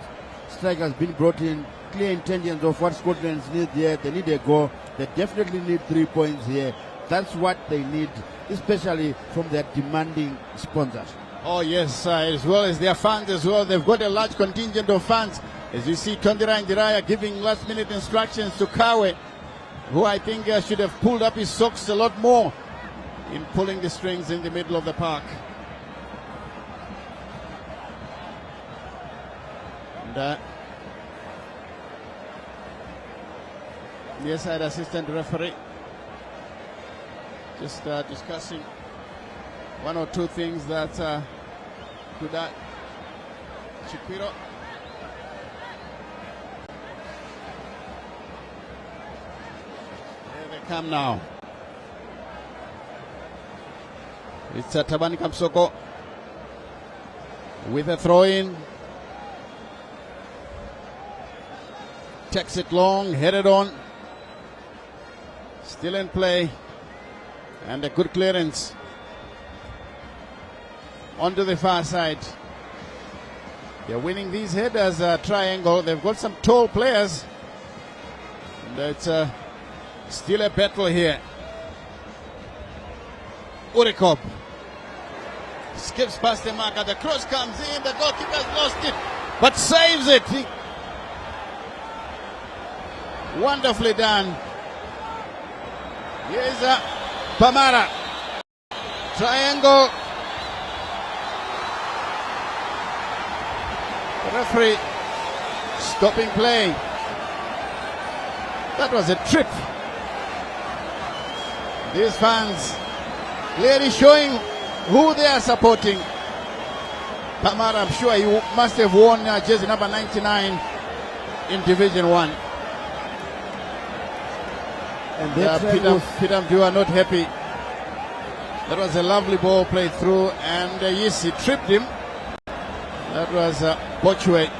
[SPEAKER 5] strikers been brought in. Clear intentions of what Scotland needs here. They need a goal. They definitely need 3 points here. That's what they need, especially from their demanding sponsors.
[SPEAKER 4] Oh yes, as well as their fans as well. They've got a large contingent of fans. As you see, Tondera Indiraya giving last-minute instructions to Kawe, who I think should have pulled up his socks a lot more in pulling the strings in the middle of the park. And the side assistant referee just discussing one or two things that could Chiquiro. There they come now. It's Tabani Kamsoko with a throw-in. Takes it long, headed on. Still in play. And a good clearance. Onto the far side. They're winning these headers, Triangle. They've got some tall players. And it's still a battle here. Urikop skips past the marker. The cross comes in. The goalkeeper's lost it, but saves it. Wonderfully done. Here's Pamara. Triangle. The referee stopping play. That was a trip. These fans clearly showing who they are supporting. Pamara, I'm sure you must have worn jersey number 99 in Division 1. And Peter Mdu are not happy. That was a lovely ball played through, and yes, he tripped him. That was Bochwe.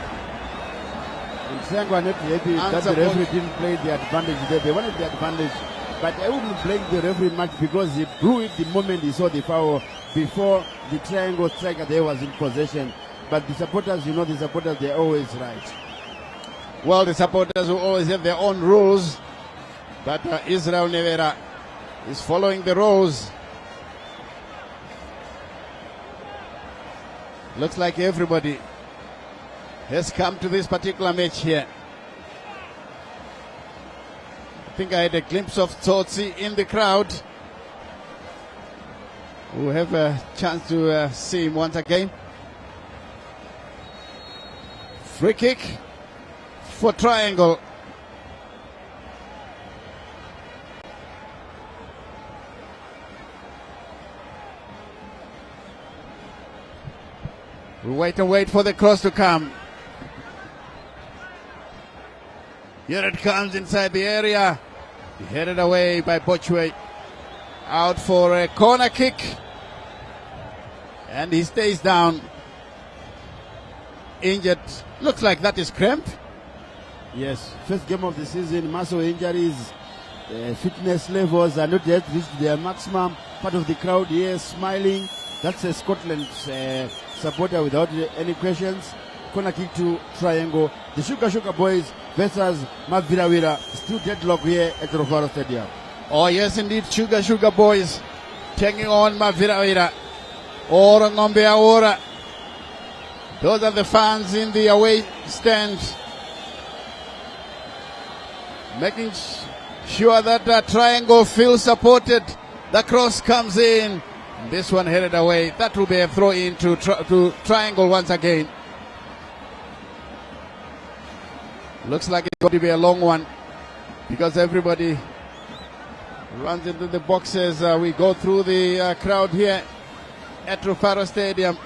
[SPEAKER 5] Triangle are not happy that the referee didn't play the advantage there. They wanted the advantage, but I wouldn't blame the referee much because he blew it the moment he saw the foul before the Triangle striker there was in possession. But the supporters, the supporters, they're always right.
[SPEAKER 4] Well, the supporters will always have their own rules, but Israel Nevera is following the rules. Looks like everybody has come to this particular match here. I think I had a glimpse of Tsotsi in the crowd. We'll have a chance to see him once again. Free kick for Triangle. We wait and wait for the cross to come. Here it comes inside the area. Headed away by Bochwe. Out for a corner kick. And he stays down. Injured. Looks like that is cramp.
[SPEAKER 5] Yes, first game of the season, muscle injuries, fitness levels are not yet reached their maximum. Part of the crowd here smiling. That's a Scotland supporter without any questions. Corner kick to Triangle. The Sugar Boys versus Mavirawira. Still deadlock here at the Rofaro Stadium.
[SPEAKER 4] Oh yes, indeed, Sugar Boys taking on Mavirawira. Ora Ngombe Aora. Those are the fans in the away stand, making sure that Triangle feels supported. The cross comes in. This one headed away. That will be a throw in to Triangle once again. Looks like it's going to be a long one because everybody runs into the boxes. We go through the crowd here at Rufaro Stadium.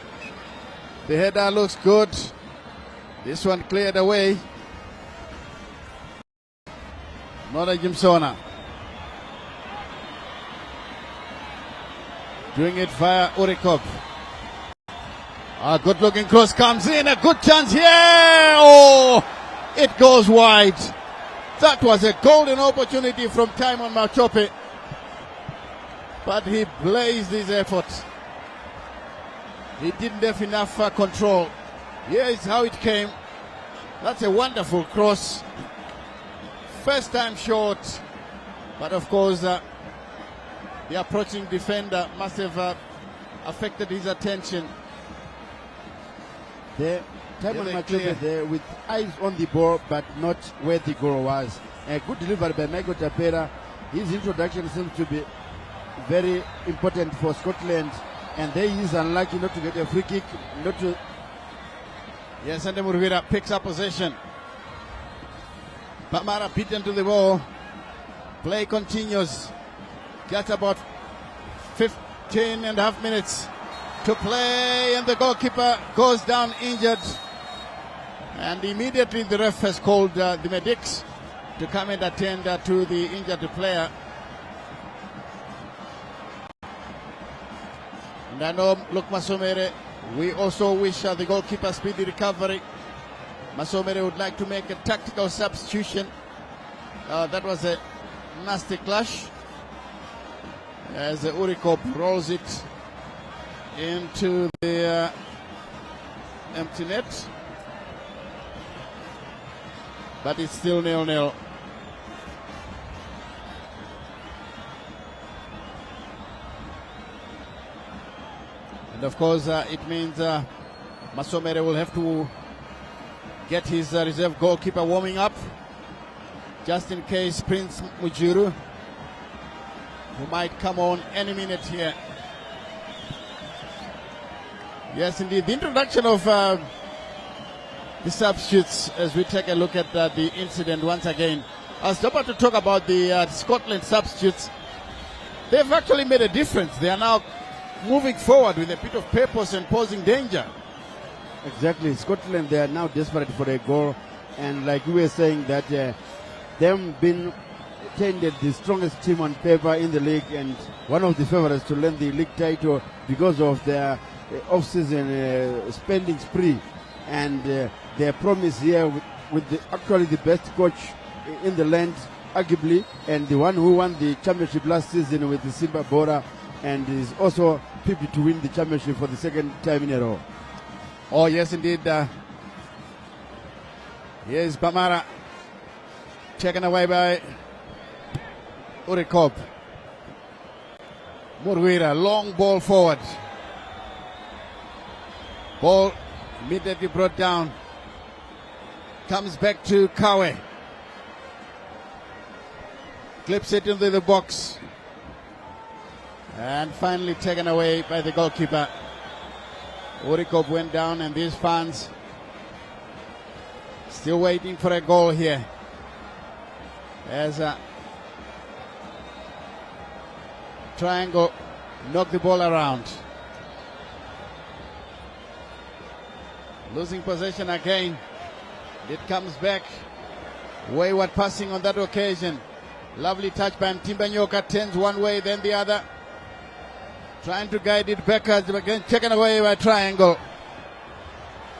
[SPEAKER 4] The header looks good. This one cleared away. Nora Jimsona doing it via Urikop. A good looking cross comes in. A good chance here. Oh, it goes wide. That was a golden opportunity from Timon Machope, but he blazed his effort. He didn't have enough control. Here is how it came. That's a wonderful cross. First time short, but of course the approaching defender must have affected his attention.
[SPEAKER 5] There, Timon Machope there with eyes on the ball, but not where the goal was. A good delivery by Michael Tapera. His introduction seems to be very important for Scotland, and there he is unlucky not to get a free kick.
[SPEAKER 4] Yes, and Murvira picks up possession. Pamara beaten to the ball. Play continues. Got about 15 and a half minutes to play, and the goalkeeper goes down injured. And immediately the ref has called the medics to come and attend to the injured player. And I know, look, Masomere, we also wish the goalkeeper speedy recovery. Masomere would like to make a tactical substitution. That was a nasty clash as Urikop rolls it into the empty net. But it's still 0-0. And of course, it means Masomere will have to get his reserve goalkeeper warming up, just in case Prince Mujuru, who might come on any minute here. Yes, indeed. The introduction of the substitutes, as we take a look at the incident once again. I was about to talk about the Scotland substitutes. They've actually made a difference. They are now moving forward with a bit of purpose and posing danger.
[SPEAKER 5] Exactly. Scotland, they are now desperate for a goal. And like we were saying, that them being tended the strongest team on paper in the league and one of the favorites to win the league title because of their off-season spending spree. And their promise here with actually the best coach in the land, arguably, and the one who won the championship last season with the Simba Bora, and is also pipped to win the championship for the second time in a row.
[SPEAKER 4] Oh, yes, indeed. Here's Bamara, taken away by Urikop. Murwira, long ball forward. Ball immediately brought down. Comes back to Kawe. Clips it into the box. And finally taken away by the goalkeeper. Urikop went down, and these fans still waiting for a goal here. As Triangle knocked the ball around. Losing possession again. It comes back. Wayward passing on that occasion. Lovely touch by Timbanyoka, turns one way, then the other. Trying to guide it backwards, again taken away by Triangle.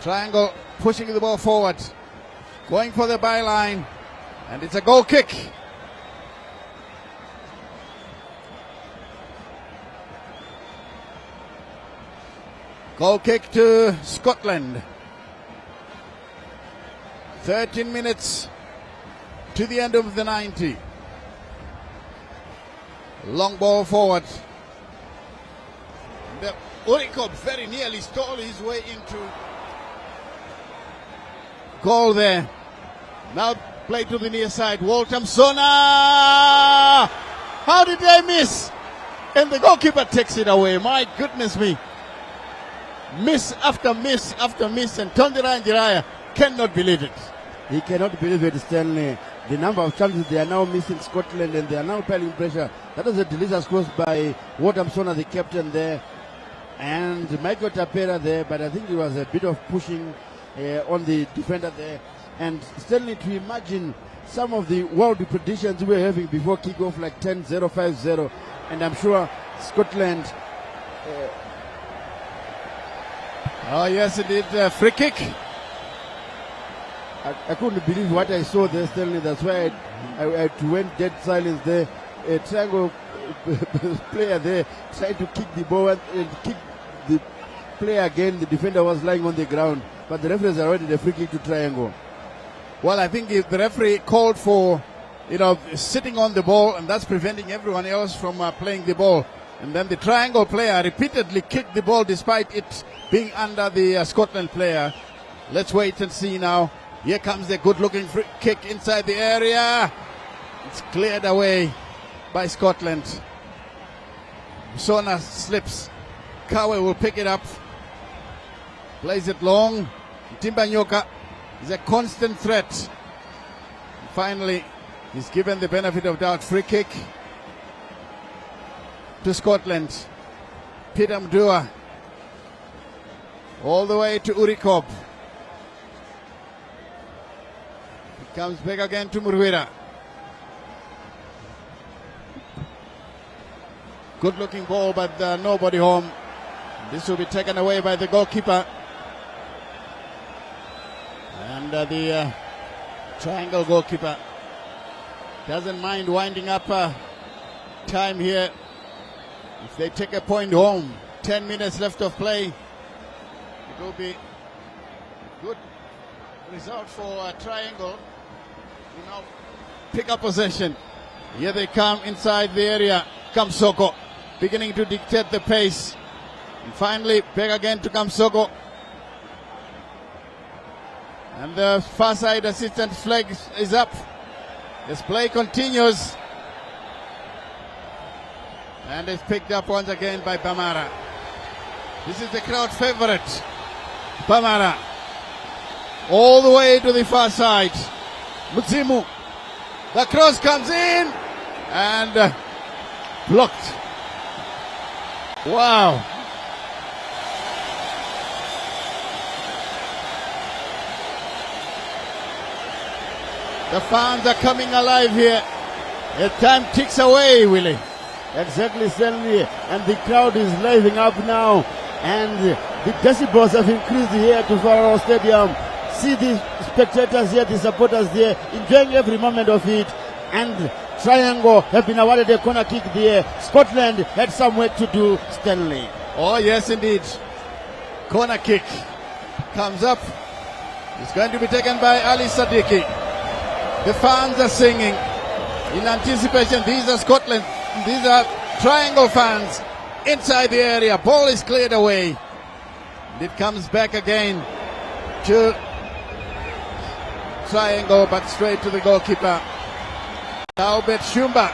[SPEAKER 4] Triangle pushing the ball forward. Going for the byline. And it's a goal kick. Goal kick to Scotland. 13 minutes to the end of the 90. Long ball forward. The Urikop very nearly stole his way into goal there. Now play to the near side. Walter Msona! How did they miss? And the goalkeeper takes it away. My goodness me. Miss after miss after miss, and Tondira Njiraya cannot believe it.
[SPEAKER 5] He cannot believe it, Stanley. The number of chances they are now missing Scotland, and they are now piling pressure. That was a delicious cross by Walter Msona, the captain there, and Michael Tapera there, but I think it was a bit of pushing on the defender there. And Stanley, to imagine some of the world predictions we were having before kickoff, like 10-0, 5-0, and I'm sure Scotland...
[SPEAKER 4] oh yes, indeed, free kick.
[SPEAKER 5] I couldn't believe what I saw there, Stanley. That's why I went dead silence there. A Triangle player there tried to kick the ball and kick the player again. The defender was lying on the ground, but the referees awarded a free kick to Triangle.
[SPEAKER 4] Well, I think the referee called for, sitting on the ball, and that's preventing everyone else from playing the ball. And then the Triangle player repeatedly kicked the ball despite it being under the Scotland player. Let's wait and see now. Here comes the good-looking free kick inside the area. It's cleared away by Scotland. Sona slips. Kawe will pick it up. Plays it long. Timbanyoka is a constant threat. Finally, he's given the benefit of doubt. Free kick to Scotland. Peter Mdua all the way to Urikop. It comes back again to Murwira. Good looking ball, but nobody home. This will be taken away by the goalkeeper. And the Triangle goalkeeper doesn't mind winding up time here. If they take a point home, 10 minutes left of play, it will be good result for Triangle. You now pick up possession. Here they come inside the area. Kamsoko beginning to dictate the pace. And finally, back again to Kamsoko. And the far side assistant flag is up. This play continues. And it's picked up once again by Bamara. This is the crowd favorite. Bamara. All the way to the far side. Mutsimu. The cross comes in. And blocked. Wow. The fans are coming alive here. The time ticks away, Willie.
[SPEAKER 5] Exactly, Stanley. And the crowd is living up now. And the decibels have increased here to Pharaoh Stadium. See the spectators here, the supporters there, enjoying every moment of it. And Triangle have been awarded a corner kick there. Scotland had some work to do, Stanley.
[SPEAKER 4] Oh, yes, indeed. Corner kick comes up. It's going to be taken by Ali Sadiki. The fans are singing in anticipation. These are Scotland. These are Triangle fans inside the area. Ball is cleared away. And it comes back again to Triangle, but straight to the goalkeeper. Albert Shumba.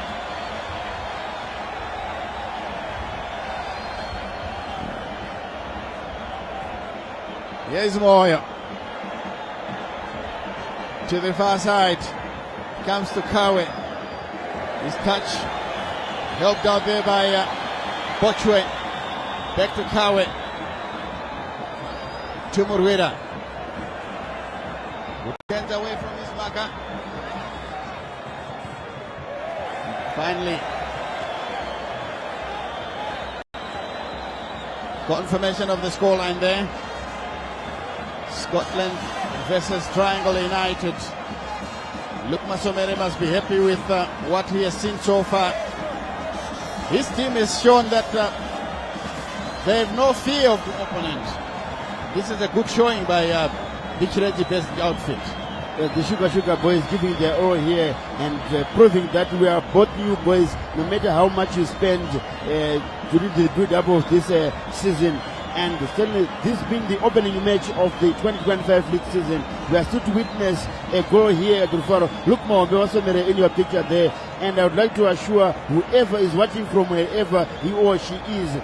[SPEAKER 4] Here's Moyo. To the far side. Comes to Kawe. His touch helped out there by Bochwe. Back to Kawe. To Murweda. Who turns away from his marker. Finally, confirmation of the scoreline there. Scotland versus Triangle United. Luke Masomere must be happy with what he has seen so far. His team has shown that they have no fear of the opponent. This is a good showing by Bichireji best outfit.
[SPEAKER 5] The Sugar boys giving their all here and proving that we are both new boys, no matter how much you spend during the build-up of this season. And certainly this being the opening match of the 2025 league season, we are still to witness a goal here at Rufaro. Look more in your picture there. And I would like to assure whoever is watching from wherever he or she is,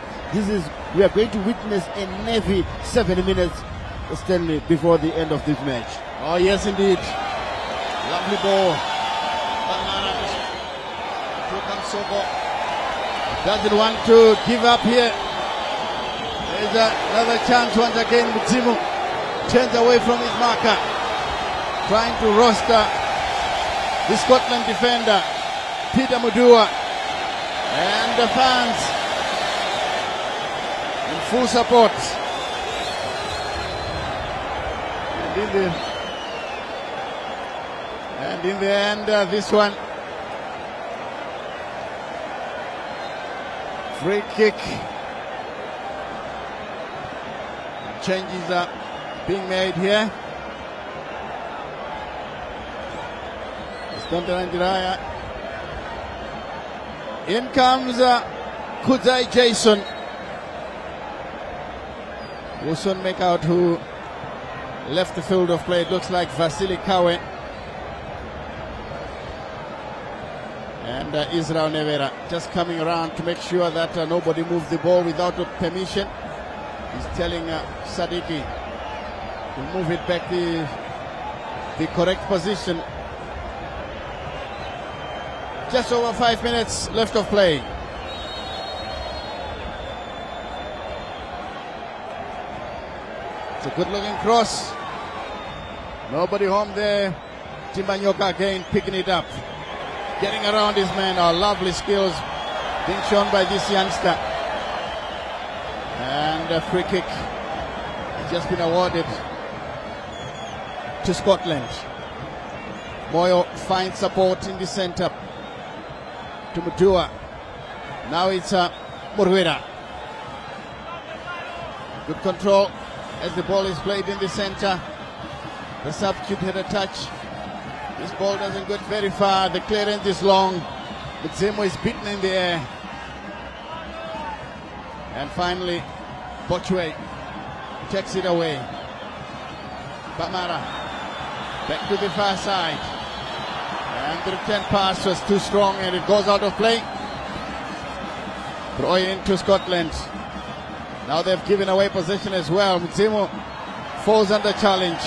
[SPEAKER 5] we are going to witness a Navy 7 minutes, Stanley, before the end of this match.
[SPEAKER 4] Oh, yes, indeed. Lovely ball. Doesn't want to give up here. There's another chance once again. Mutsimu turns away from his marker. Trying to roast the Scotland defender, Peter Mudua. And the fans in full support. And in the end, this one, free kick. Changes are being made here. In comes Kudzai Jason. We'll soon make out who left the field of play. It looks like Vasily Kawe and Israel Nevera just coming around to make sure that nobody moves the ball without permission. He's telling Sadiki to move it back the correct position. Just over 5 minutes left of play. It's a good looking cross. Nobody home there. Timbanyoka again picking it up. Getting around his man. Lovely skills being shown by this youngster. And a free kick has just been awarded to Scotland. Moyo finds support in the centre to Mudua. Now it's Murwira. Good control as the ball is played in the centre. The substitute had a touch. This ball doesn't go very far. The clearance is long. But Zemo is beaten in the air. And finally, Bochwe takes it away. Bamara back to the far side. And the return pass was too strong and it goes out of play. Throw into Scotland. Now they've given away possession as well. Zemo falls under challenge.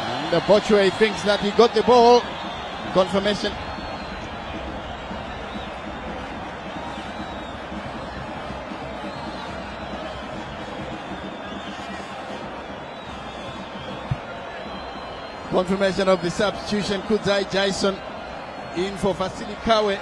[SPEAKER 4] And Bochwe thinks that he got the ball. Confirmation. Confirmation of the substitution. Kudzai Jason in for Vasily Kawe.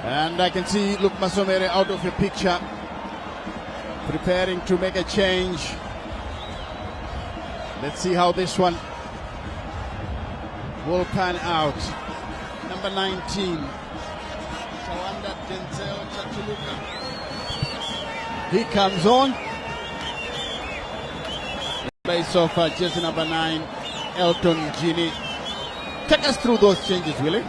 [SPEAKER 4] And I can see Luke Masomere out of the picture, preparing to make a change. Let's see how this one will pan out. Number 19, Sawanda Denzel Chatuluka. He comes on. In place of jersey number 9, Elton Gini. Take us through those changes, Willie.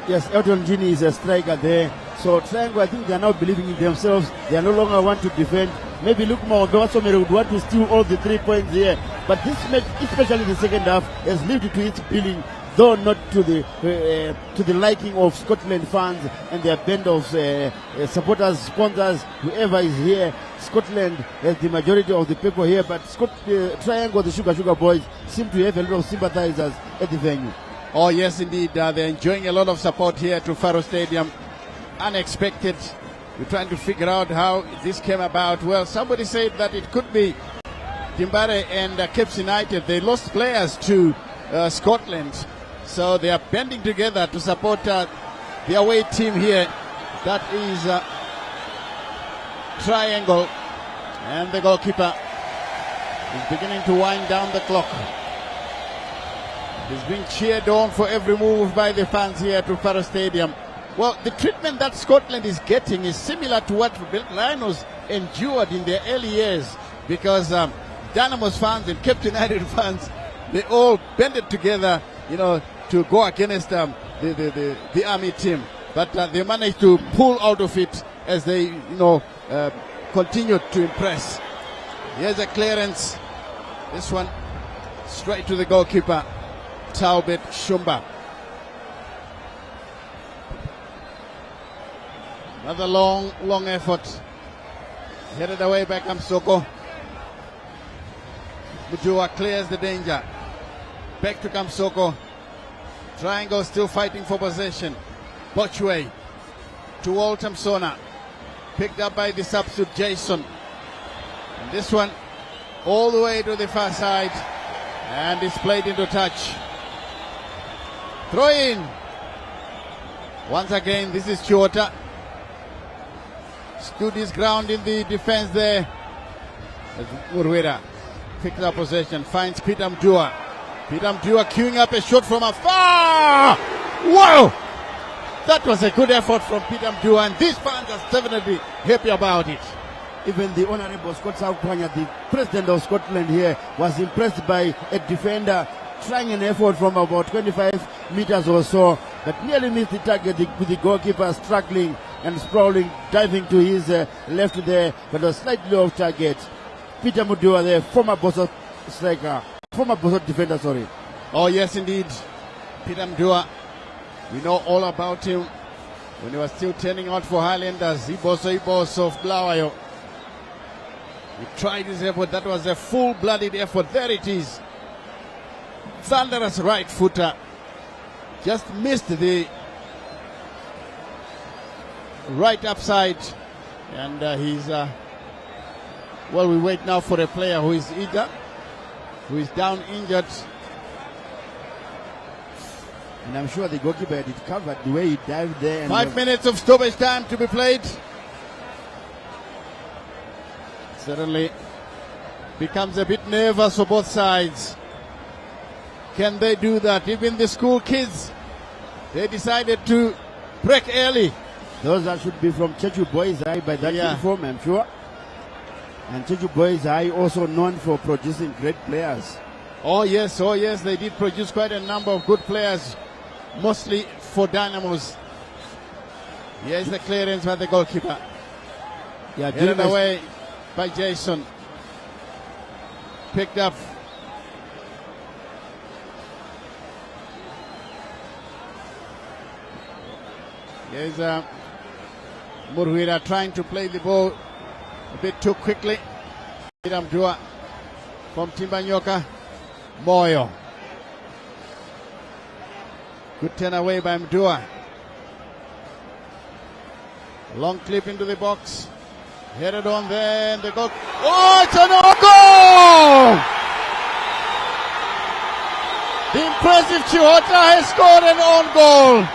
[SPEAKER 5] Yes, Elton Gini is a striker there. So Triangle, I think they are now believing in themselves. They are no longer want to defend. Maybe Luke Mawabewasomere would want to steal all the 3 points here. But this match, especially the second half, has lived to its billing, though not to the liking of Scotland fans and their band of supporters, sponsors, whoever is here. Scotland has the majority of the people here, but Triangle, the Sugar Boys, seem to have a lot of sympathizers at the venue.
[SPEAKER 4] Oh yes, indeed. They're enjoying a lot of support here to Faro Stadium. Unexpected. We're trying to figure out how this came about. Well, somebody said that it could be Timbare and Cape United. They lost players to Scotland. So they are banding together to support the away team here. That is Triangle. And the goalkeeper is beginning to wind down the clock. He's being cheered on for every move by the fans here to Faro Stadium. Well, the treatment that Scotland is getting is similar to what Lions endured in their early years, because Dynamo's fans and Cape United fans, they all banded together, to go against the army team. But they managed to pull out of it as they, continued to impress. Here's a clearance. This one straight to the goalkeeper, Talbot Shumba. Another long effort. Headed away by Kamsoko. Mujua clears the danger. Back to Kamsoko. Triangle still fighting for possession. Bochwe to Walter Msona. Picked up by the substitute Jason. And this one all the way to the far side. And it's played into touch. Throw in. Once again, this is Chiota. Stood his ground in the defense there. Murwira picks up possession, finds Peter Mdua. Peter Mdua queuing up a shot from afar. Wow! That was a good effort from Peter Mdua, and these fans are definitely happy about it.
[SPEAKER 5] Even the Honorable Scott Saukwanya, the president of Scotland here, was impressed by a defender trying an effort from about 25 meters or so, but nearly missed the target with the goalkeeper struggling and sprawling, diving to his left there, but was slightly off target. Peter Mudua, the former Bosso striker, former Bosso defender, sorry.
[SPEAKER 4] Oh yes, indeed. Peter Mdua, we know all about him when he was still turning out for Highlanders. Iboso of Blawayo. He tried his effort. That was a full-blooded effort. There it is. Thunderous right footer. Just missed the right upside. And he's... well, we wait now for a player who is eager who is down injured.
[SPEAKER 5] And I'm sure the goalkeeper had it covered the way he dived there. And
[SPEAKER 4] 5 minutes of stoppage time to be played. Certainly becomes a bit nervous for both sides. Can they do that? Even the school kids, they decided to break early.
[SPEAKER 5] Those that should be from Chechu Boys High by that uniform, I'm sure. And Chechu Boys High also known for producing great players.
[SPEAKER 4] Oh yes, they did produce quite a number of good players, mostly for Dynamos. Here's the clearance by the goalkeeper.
[SPEAKER 5] Yeah,
[SPEAKER 4] headed away by Jason. Picked up. Here's Murhuira trying to play the ball a bit too quickly. Mdua from Timbanyoka. Moyo. Good turn away by Mdua. Long clip into the box. Headed on there and the goal. Oh, it's an own goal! The impressive Chiota has scored an own goal.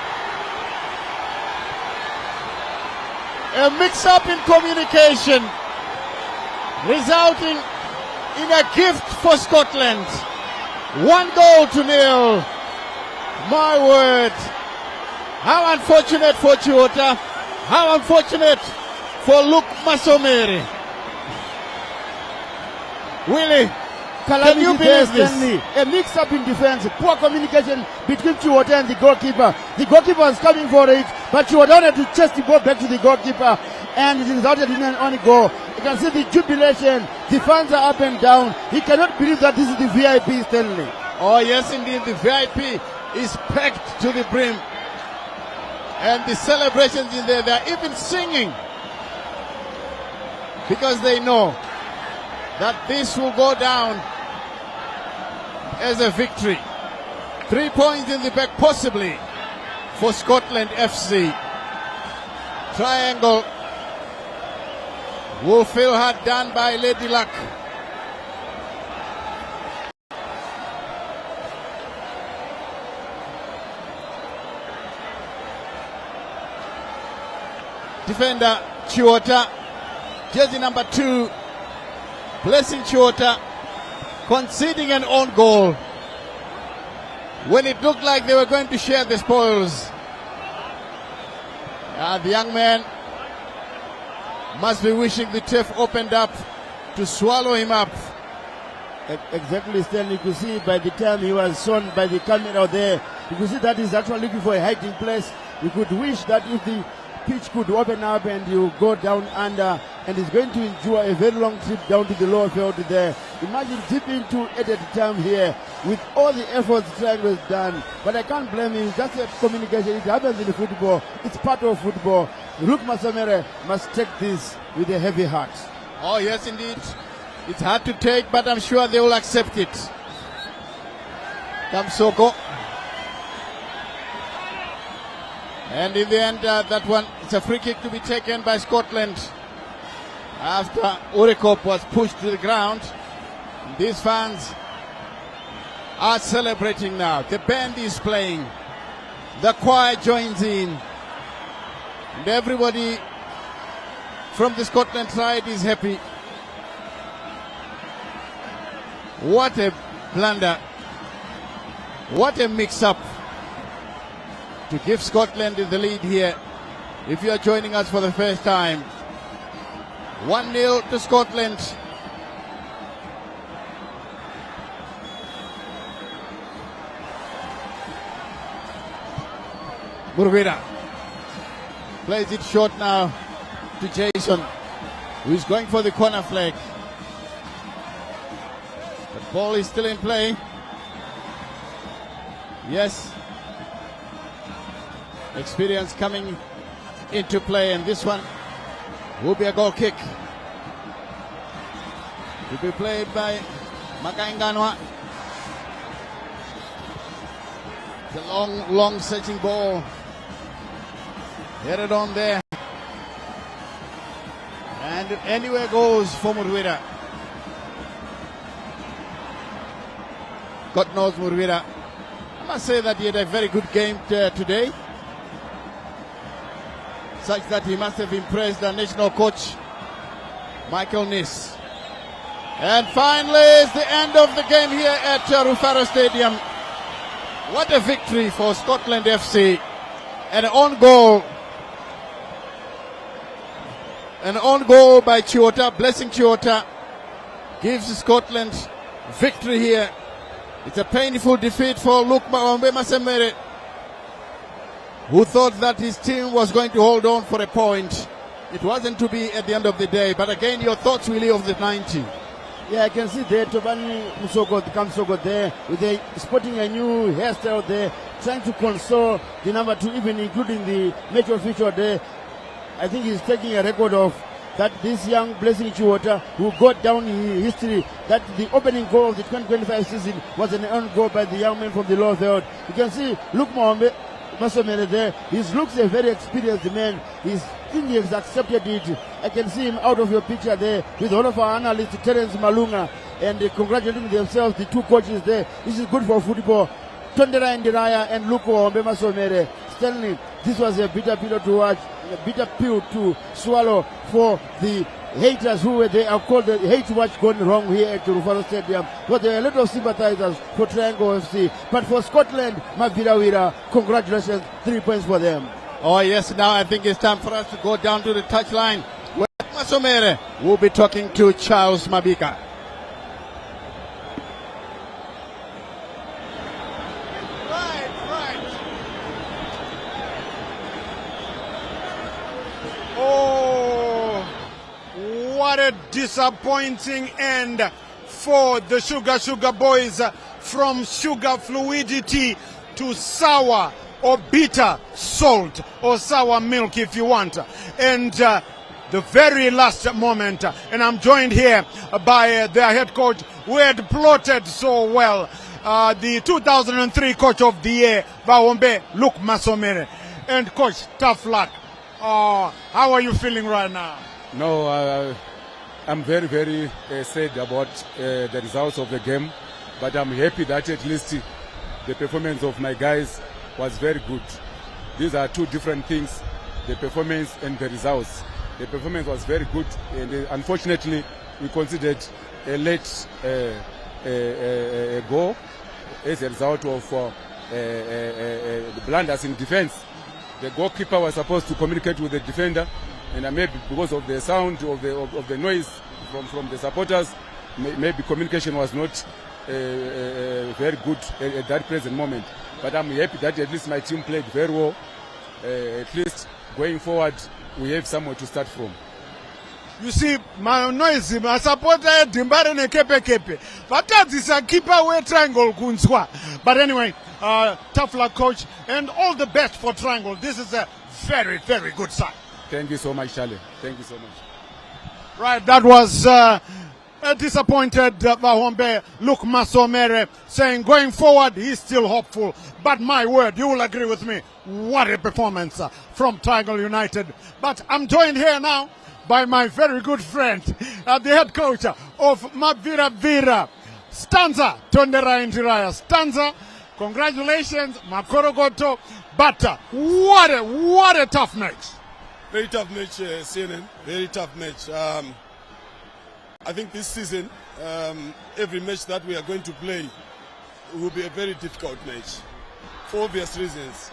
[SPEAKER 4] A mix-up in communication, resulting in a gift for Scotland. 1-0. My word. How unfortunate for Chiota. How unfortunate for Luke Masomere. Willie, can you believe this?
[SPEAKER 5] A mix-up in defense, poor communication between Chiota and the goalkeeper. The goalkeeper was coming for it, but Chiota had to chase the ball back to the goalkeeper, and it resulted in an only goal. You can see the jubilation. The fans are up and down. He cannot believe that this is the VIP, Stanley.
[SPEAKER 4] Oh yes, indeed, the VIP is packed to the brim. And the celebrations in there, they're even singing, because they know that this will go down as a victory. 3 points in the back, possibly, for Scotland FC. Triangle will feel hard done by Lady Luck. Defender Chiota, jersey number 2, Blessing Chiota, conceding an own goal when it looked like they were going to share the spoils. The young man must be wishing the turf opened up to swallow him up.
[SPEAKER 5] Exactly, Stanley. You could see by the time he was shown by the camera there, you could see that he's actually looking for a hiding place. You could wish that if the pitch could open up and you go down under, and he's going to endure a very long trip down to the lower field there. Imagine deep into added time here with all the efforts Triangle has done. But I can't blame him. Just a communication. It happens in football. It's part of football. Luke Masomere must take this with a heavy heart.
[SPEAKER 4] Oh yes, indeed. It's hard to take, but I'm sure they will accept it. Kamsoko. And in the end, that one, it's a free kick to be taken by Scotland after Urekop was pushed to the ground. These fans are celebrating now. The band is playing. The choir joins in. And everybody from the Scotland side is happy. What a blunder. What a mix-up to give Scotland the lead here. If you are joining us for the first time, 1-0 to Scotland. Murhuira plays it short now to Jason, who is going for the corner flag. The ball is still in play. Yes. Experience coming into play, and this one will be a goal kick to be played by Makainganwa. The long searching ball headed on there, and anywhere goes for Murhuira. God knows Murvira. I must say that he had a very good game today, such that he must have impressed the national coach, Michael Nis. And finally, it's the end of the game here at Rufaro Stadium. What a victory for Scotland FC. An own goal by Chiota, Blessing Chiota, gives Scotland victory here. It's a painful defeat for Luke Masemere, who thought that his team was going to hold on for a point. It wasn't to be at the end of the day. But again, your thoughts, Willie, of the 90.
[SPEAKER 5] Yeah, I can see there Tobani Kamsogo there, with the spotting a new hairstyle there, trying to console the number 2, even including the match official there. I think he's taking a record of that this young Blessing Chiota, who got down in history, that the opening goal of the 2025 season was an own goal by the young man from the lower field. You can see Luke Masomere there. His looks a very experienced man. He's think he has accepted it. I can see him out of your picture there with all of our analysts, Terence Malunga, and congratulating themselves, the two coaches there. This is good for football. Tondera Indiraya and Luko Masomere. Stanley, this was a bitter pill to watch, a bitter pill to swallow for the haters who were there. I've called the hate watch going wrong here at Rufaro Stadium. But there are a lot of sympathizers for Triangle FC. But for Scotland, Mavirawira, congratulations, 3 points for them.
[SPEAKER 4] Oh yes, now I think it's time for us to go down to the touchline, where Masomere will be talking to Charles Mabika. Right.
[SPEAKER 2] Oh, what a disappointing end for the Sugar Boys, from sugar fluidity to sour or bitter salt or sour milk if you want. And the very last moment, and I'm joined here by their head coach, who had plotted so well, the 2003 coach of the year, Vahombe Luke Masomere. And coach, tough luck. How are you feeling right now?
[SPEAKER 6] No, I'm very, very sad about the results of the game, but I'm happy that at least the performance of my guys was very good. These are two different things, the performance and the results. The performance was very good, and unfortunately we considered a late goal as a result of the blunders in defense. The goalkeeper was supposed to communicate with the defender, and maybe because of the sound of the noise from the supporters, maybe communication was not very good at that present moment. But I'm happy that at least my team played very well. At least going forward, we have somewhere to start from.
[SPEAKER 2] You see, my noise, my supporter, Dimbare ne kepe. But that is a keeper way Triangle kunzwa. But anyway, tough luck, coach, and all the best for Triangle. This is a very, very good side.
[SPEAKER 6] Thank you so much, Charlie. Thank you so much.
[SPEAKER 2] Right, that was a disappointed Vahombe Luke Masomere saying going forward he's still hopeful. But my word, you will agree with me, what a performance from Triangle United. But I'm joined here now by my very good friend, the head coach of Mavirawira, Stanza Tondera Indiraya. Stanza, congratulations, Makorogoto. But what a tough match.
[SPEAKER 7] Very tough match, CNN. Very tough match. I think this season, every match that we are going to play will be a very difficult match, for obvious reasons.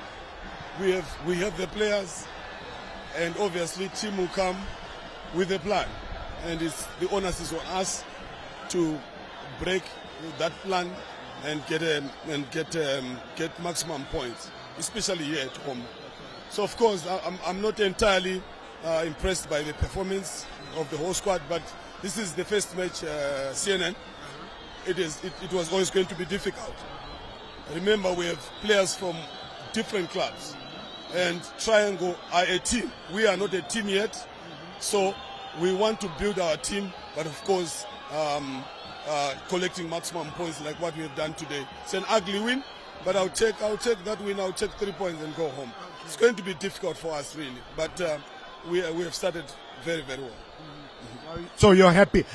[SPEAKER 7] We have the players, and obviously team will come with a plan, and the onus is on us to break that plan and get maximum points, especially here at home. So of course I'm not entirely impressed by the performance of the whole squad, but this is the first match, CNN. It was always going to be difficult. Remember, we have players from different clubs, and Triangle are a team. We are not a team yet, so we want to build our team, but of course collecting maximum points like what we have done today. It's an ugly win, but I'll take that win. I'll take 3 points and go home. It's going to be difficult for us, really, but we have started very, very well.
[SPEAKER 2] So you're happy.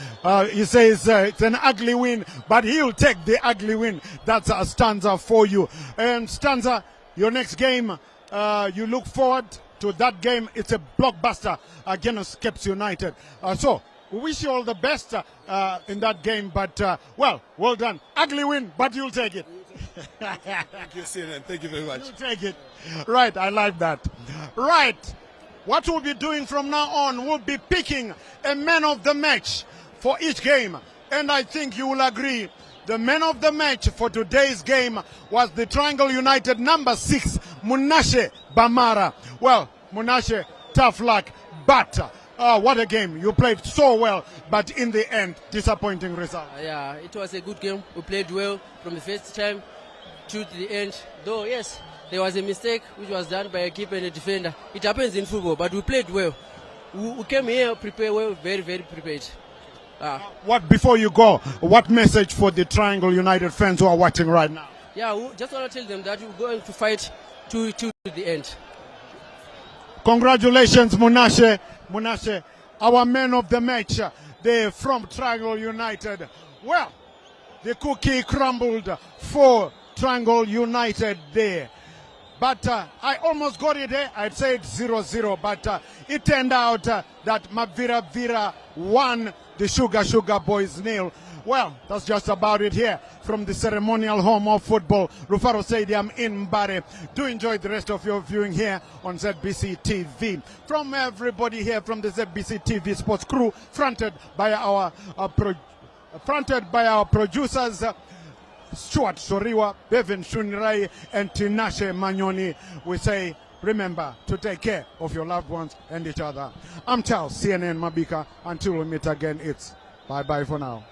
[SPEAKER 2] He says it's an ugly win, but he'll take the ugly win. That's a Stanza for you. And Stanza, your next game, you look forward to that game. It's a blockbuster against Caps United. So we wish you all the best in that game. But, well done. Ugly win, but you'll take it.
[SPEAKER 7] Thank you, CNN. Thank you very much.
[SPEAKER 2] You'll take it. Right, I like that. Right. What we'll be doing from now on, we'll be picking a man of the match for each game. And I think you will agree, the man of the match for today's game was the Triangle United number 6, Munashe Bamara. Well, Munashe, tough luck, but what a game. You played so well, but in the end, disappointing result.
[SPEAKER 8] Yeah, it was a good game. We played well from the first time to the end. Though, yes, there was a mistake which was done by a keeper and a defender. It happens in football, but we played well. We came here prepared well, very, very prepared.
[SPEAKER 2] Before you go, what message for the Triangle United fans who are watching right now?
[SPEAKER 8] Yeah, we just want to tell them that we're going to fight to the end.
[SPEAKER 2] Congratulations, Munashe. Munashe, our man of the match. They're from Triangle United. Well, the cookie crumbled for Triangle United there. But I almost got it there. I'd say it's 0-0, but it turned out that Mavira Vira won, the Sugar Boys nil. Well, that's just about it here from the ceremonial home of football, Rufaro Stadium in Mbare. Do enjoy the rest of your viewing here on ZBC TV. From everybody here from the ZBC TV sports crew, fronted by our producers, Stuart Soriwa, Bevan Shunirai, and Tinashe Manyoni. We say, remember to take care of your loved ones and each other. I'm Charles, CNN Mabika. Until we meet again, it's bye-bye for now.